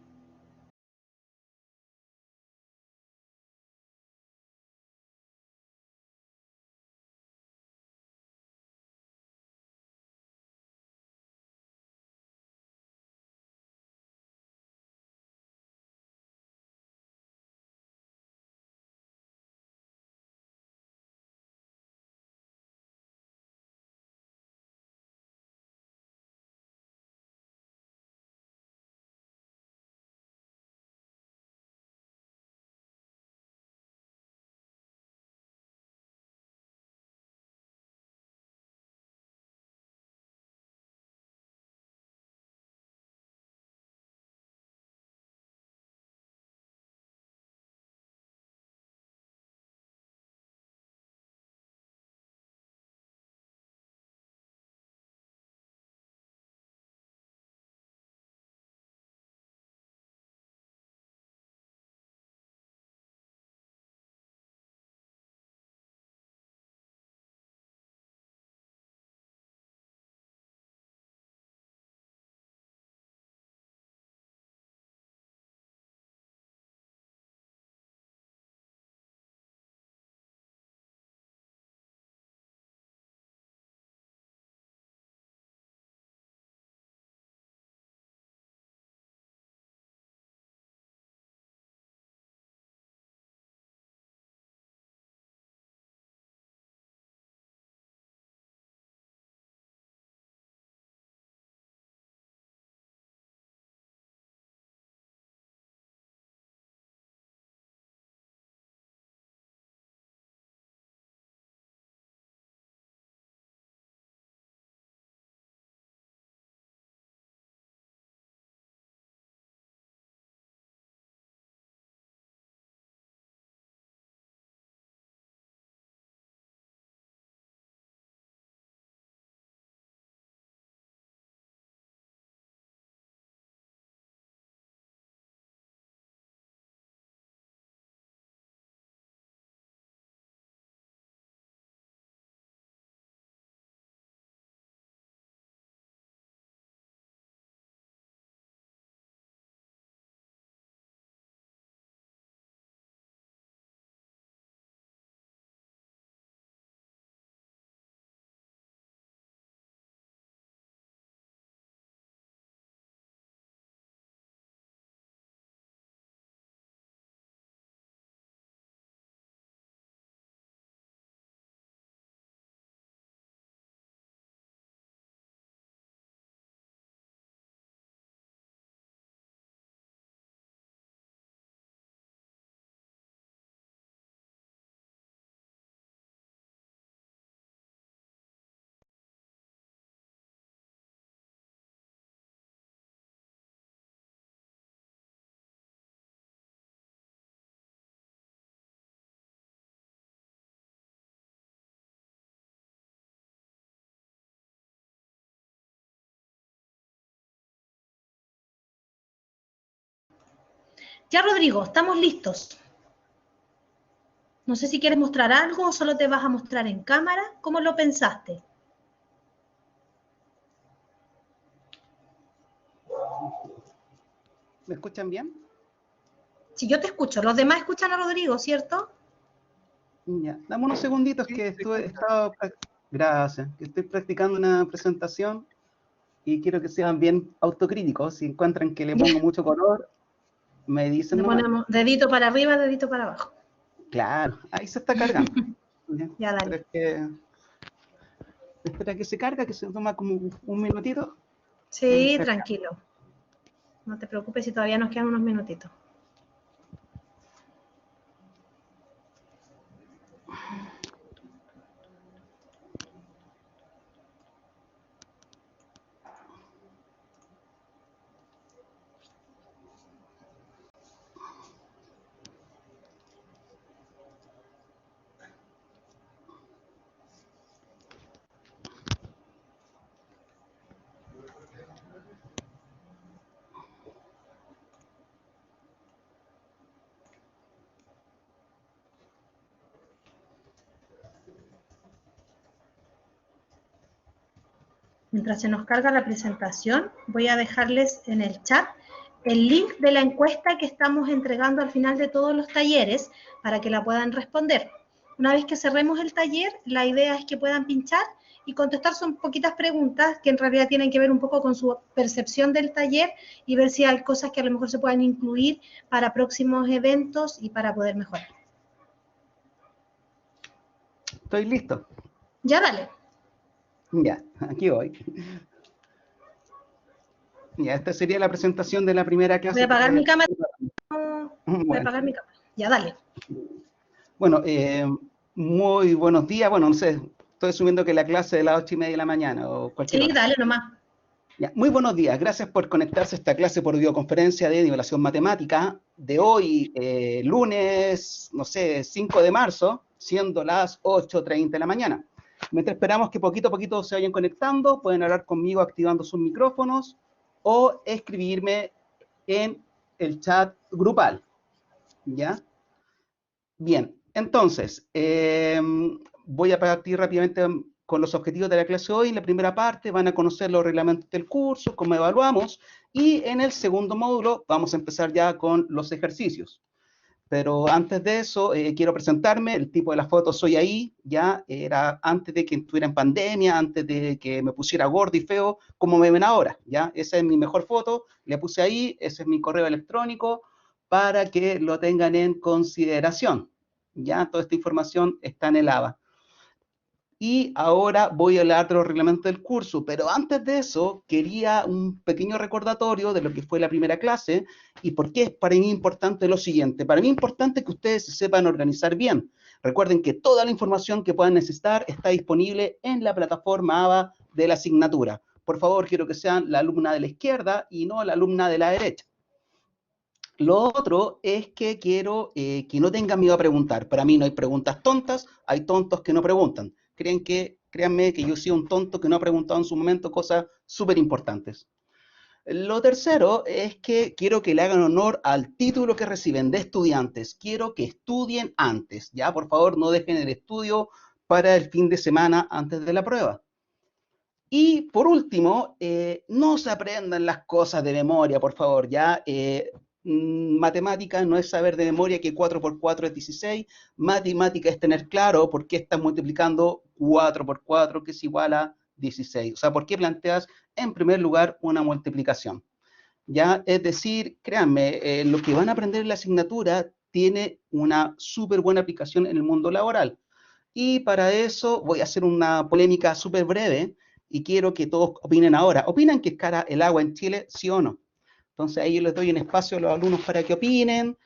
Ya, Rodrigo, estamos listos. No sé si quieres mostrar algo o solo te vas a mostrar en cámara. ¿Cómo lo pensaste? ¿Me escuchan bien? Si yo te escucho, los demás escuchan a Rodrigo, ¿cierto? Ya, dame unos segunditos que gracias, que estoy practicando una presentación y quiero que sean bien autocríticos. Si encuentran que le pongo mucho color, me dicen Le nomás. ponemos dedito para arriba, dedito para abajo. Claro, ahí se está cargando. Ya, Ya, pero dale. es que, espera que se carga, que se toma como un minutito. Vamos Sí, a cargar. tranquilo. No te preocupes si todavía nos quedan unos minutitos. Mientras se nos carga la presentación, voy a dejarles en el chat el link de la encuesta que estamos entregando al final de todos los talleres para que la puedan responder. Una vez que cerremos el taller, la idea es que puedan pinchar y contestar son poquitas preguntas que en realidad tienen que ver un poco con su percepción del taller y ver si hay cosas que a lo mejor se puedan incluir para próximos eventos y para poder mejorar. Estoy listo. Ya, dale. Ya, aquí voy. Ya, esta sería la presentación de la primera Voy a clase apagar mi que... cámara. Voy a Bueno, apagar mi cámara. Ya, dale. bueno, muy buenos días. Bueno, no sé, estoy asumiendo que la clase de las 8:30 de la mañana o cualquier Sí, hora. dale nomás. Ya, muy buenos días, gracias por conectarse a esta clase por videoconferencia de nivelación matemática de hoy, lunes, no sé, 5 de marzo, siendo las 8:30 de la mañana. Mientras esperamos que poquito a poquito se vayan conectando, pueden hablar conmigo activando sus micrófonos o escribirme en el chat grupal, ¿ya? Bien, entonces, voy a partir rápidamente con los objetivos de la clase hoy. En la primera parte van a conocer los reglamentos del curso, cómo evaluamos, y en el segundo módulo vamos a empezar ya con los ejercicios. Pero antes de eso, quiero presentarme, el tipo de la foto soy ahí, ya era antes de que estuviera en pandemia, antes de que me pusiera gordo y feo, como me ven ahora, ya, esa es mi mejor foto, le puse ahí, ese es mi correo electrónico, para que lo tengan en consideración, ya, toda esta información está en el ABA. Y ahora voy a hablar de los reglamentos del curso, pero antes de eso quería un pequeño recordatorio de lo que fue la primera clase y por qué es para mí importante lo siguiente. Para mí es importante que ustedes se sepan organizar bien. Recuerden que toda la información que puedan necesitar está disponible en la plataforma ABA de la asignatura. Por favor, quiero que sean la alumna de la izquierda y no la alumna de la derecha. Lo otro es que quiero que no tengan miedo a preguntar. Para mí no hay preguntas tontas, hay tontos que no preguntan. Créanme que yo soy un tonto que no ha preguntado en su momento cosas súper importantes. Lo tercero es que quiero que le hagan honor al título que reciben de estudiantes. Quiero que estudien antes, ¿ya? Por favor, no dejen el estudio para el fin de semana antes de la prueba. Y por último, no se aprendan las cosas de memoria, por favor, ¿ya? Matemática no es saber de memoria que 4 por 4 es 16, matemática es tener claro por qué estás multiplicando 4 por 4, que es igual a 16. O sea, por qué planteas en primer lugar una multiplicación. ¿Ya? Es decir, créanme, lo que van a aprender en la asignatura tiene una súper buena aplicación en el mundo laboral. Y para eso voy a hacer una polémica súper breve y quiero que todos opinen ahora. ¿Opinan que es cara el agua en Chile, sí o no? Entonces ahí yo les doy un espacio a los alumnos para que opinen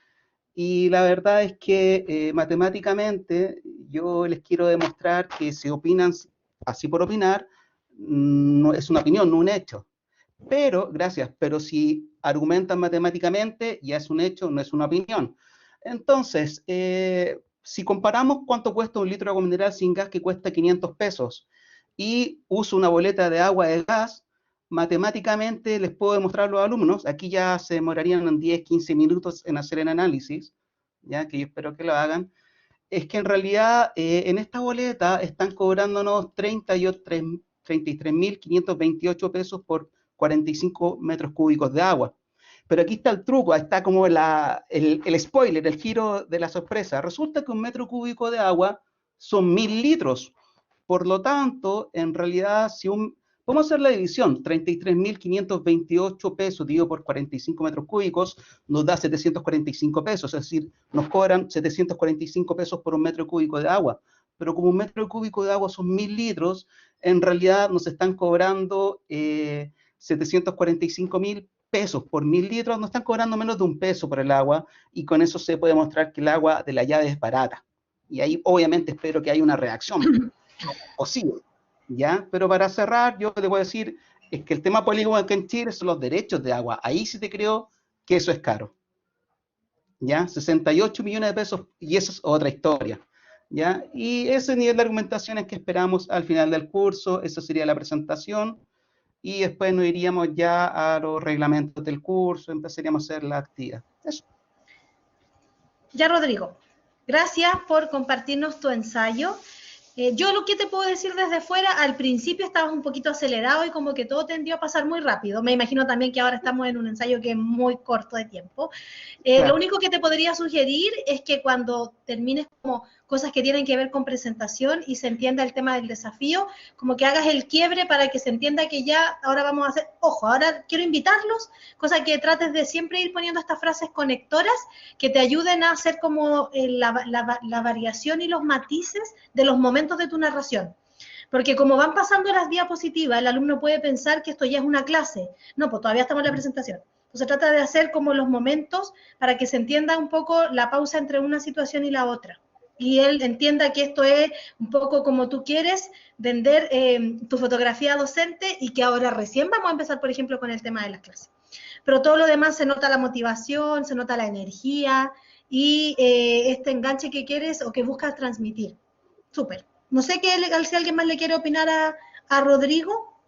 y la verdad es que matemáticamente yo les quiero demostrar que si opinan así por opinar, no es una opinión, no un hecho. Pero, gracias, pero si argumentan matemáticamente, ya es un hecho, no es una opinión. Entonces, si comparamos cuánto cuesta un litro de agua mineral sin gas que cuesta 500 pesos y uso una boleta de agua de gas, matemáticamente les puedo demostrar a los alumnos, aquí ya se demorarían en 10, 15 minutos en hacer el análisis, ya que yo espero que lo hagan, es que en realidad en esta boleta están cobrándonos 33.528 pesos por 45 metros cúbicos de agua. Pero aquí está el truco, está como el spoiler, el giro de la sorpresa. Resulta que un metro cúbico de agua son 1.000 litros. Por lo tanto, en realidad, vamos a hacer la división, 33.528 pesos dividido por 45 metros cúbicos, nos da 745 pesos, es decir, nos cobran 745 pesos por un metro cúbico de agua. Pero como un metro cúbico de agua son 1.000 litros, en realidad nos están cobrando 745.000 pesos por 1.000 litros, nos están cobrando menos de 1 peso por el agua, y con eso se puede mostrar que el agua de la llave es barata. Y ahí obviamente espero que haya una reacción posible, ¿ya? Pero para cerrar, yo te voy a decir, es que el tema polígono acá en Chile son los derechos de agua. Ahí sí te creo que eso es caro, ¿ya? 68 millones de pesos, y eso es otra historia, ¿ya? Y ese nivel de argumentación es que esperamos al final del curso, eso sería la presentación, y después nos iríamos ya a los reglamentos del curso, empezaríamos a hacer la actividad. Eso. Ya, Rodrigo, gracias por compartirnos tu ensayo. Yo lo que te puedo decir desde fuera, al principio estabas un poquito acelerado y como que todo tendió a pasar muy rápido. Me imagino también que ahora estamos en un ensayo que es muy corto de tiempo. Claro. Lo único que te podría sugerir es que cuando termines como cosas que tienen que ver con presentación y se entienda el tema del desafío, como que hagas el quiebre para que se entienda que ya ahora vamos a hacer, ojo, ahora quiero invitarlos, cosa que trates de siempre ir poniendo estas frases conectoras que te ayuden a hacer como la variación y los matices de los momentos de tu narración. Porque como van pasando las diapositivas, el alumno puede pensar que esto ya es una clase. No, pues todavía estamos en la presentación. Entonces trata de hacer como los momentos para que se entienda un poco la pausa entre una situación y la otra. Y él entienda que esto es un poco como tú quieres vender tu fotografía docente y que ahora recién vamos a empezar, por ejemplo, con el tema de las clases. Pero todo lo demás se nota la motivación, se nota la energía y este enganche que quieres o que buscas transmitir. Súper. No sé si alguien más le quiere opinar a Rodrigo.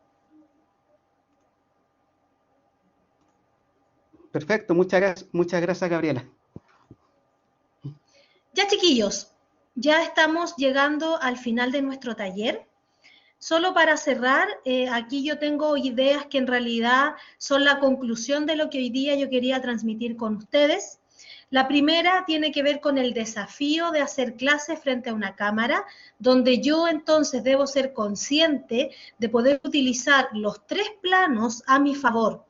Perfecto, muchas gracias, Gabriela. Ya, chiquillos, ya estamos llegando al final de nuestro taller. Solo para cerrar, aquí yo tengo ideas que en realidad son la conclusión de lo que hoy día yo quería transmitir con ustedes. La primera tiene que ver con el desafío de hacer clases frente a una cámara, donde yo entonces debo ser consciente de poder utilizar los 3 planos a mi favor.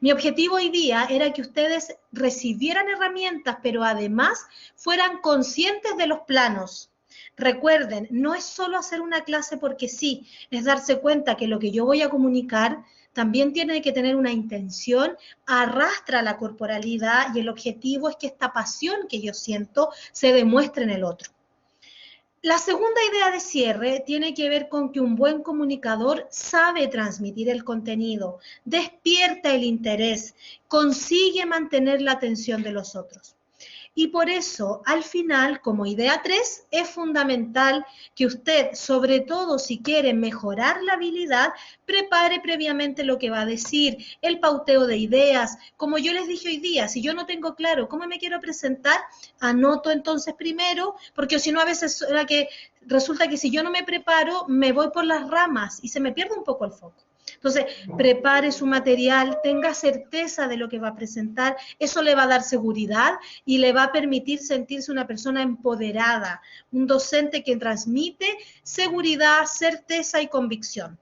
Mi objetivo hoy día era que ustedes recibieran herramientas, pero además fueran conscientes de los planos. Recuerden, no es solo hacer una clase porque sí, es darse cuenta que lo que yo voy a comunicar también tiene que tener una intención, arrastra la corporalidad y el objetivo es que esta pasión que yo siento se demuestre en el otro. La segunda idea de cierre tiene que ver con que un buen comunicador sabe transmitir el contenido, despierta el interés, consigue mantener la atención de los otros. Y por eso, al final, como idea 3, es fundamental que usted, sobre todo si quiere mejorar la habilidad, prepare previamente lo que va a decir, el pauteo de ideas. Como yo les dije hoy día, si yo no tengo claro cómo me quiero presentar, anoto entonces primero, porque si no a veces resulta que si yo no me preparo, me voy por las ramas y se me pierde un poco el foco. Entonces, prepare su material, tenga certeza de lo que va a presentar, eso le va a dar seguridad y le va a permitir sentirse una persona empoderada, un docente que transmite seguridad, certeza y convicción.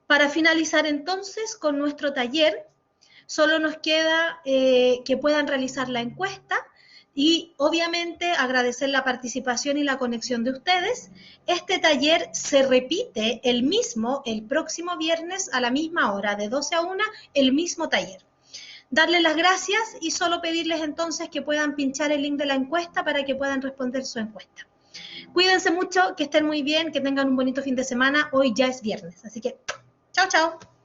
Para finalizar entonces con nuestro taller, solo nos queda que puedan realizar la encuesta y obviamente agradecer la participación y la conexión de ustedes. Este taller se repite el próximo viernes a la misma hora, de 12 a 1, el mismo taller. Darles las gracias y solo pedirles entonces que puedan pinchar el link de la encuesta para que puedan responder su encuesta. Cuídense mucho, que estén muy bien, que tengan un bonito fin de semana. Hoy ya es viernes, así que chao, chao.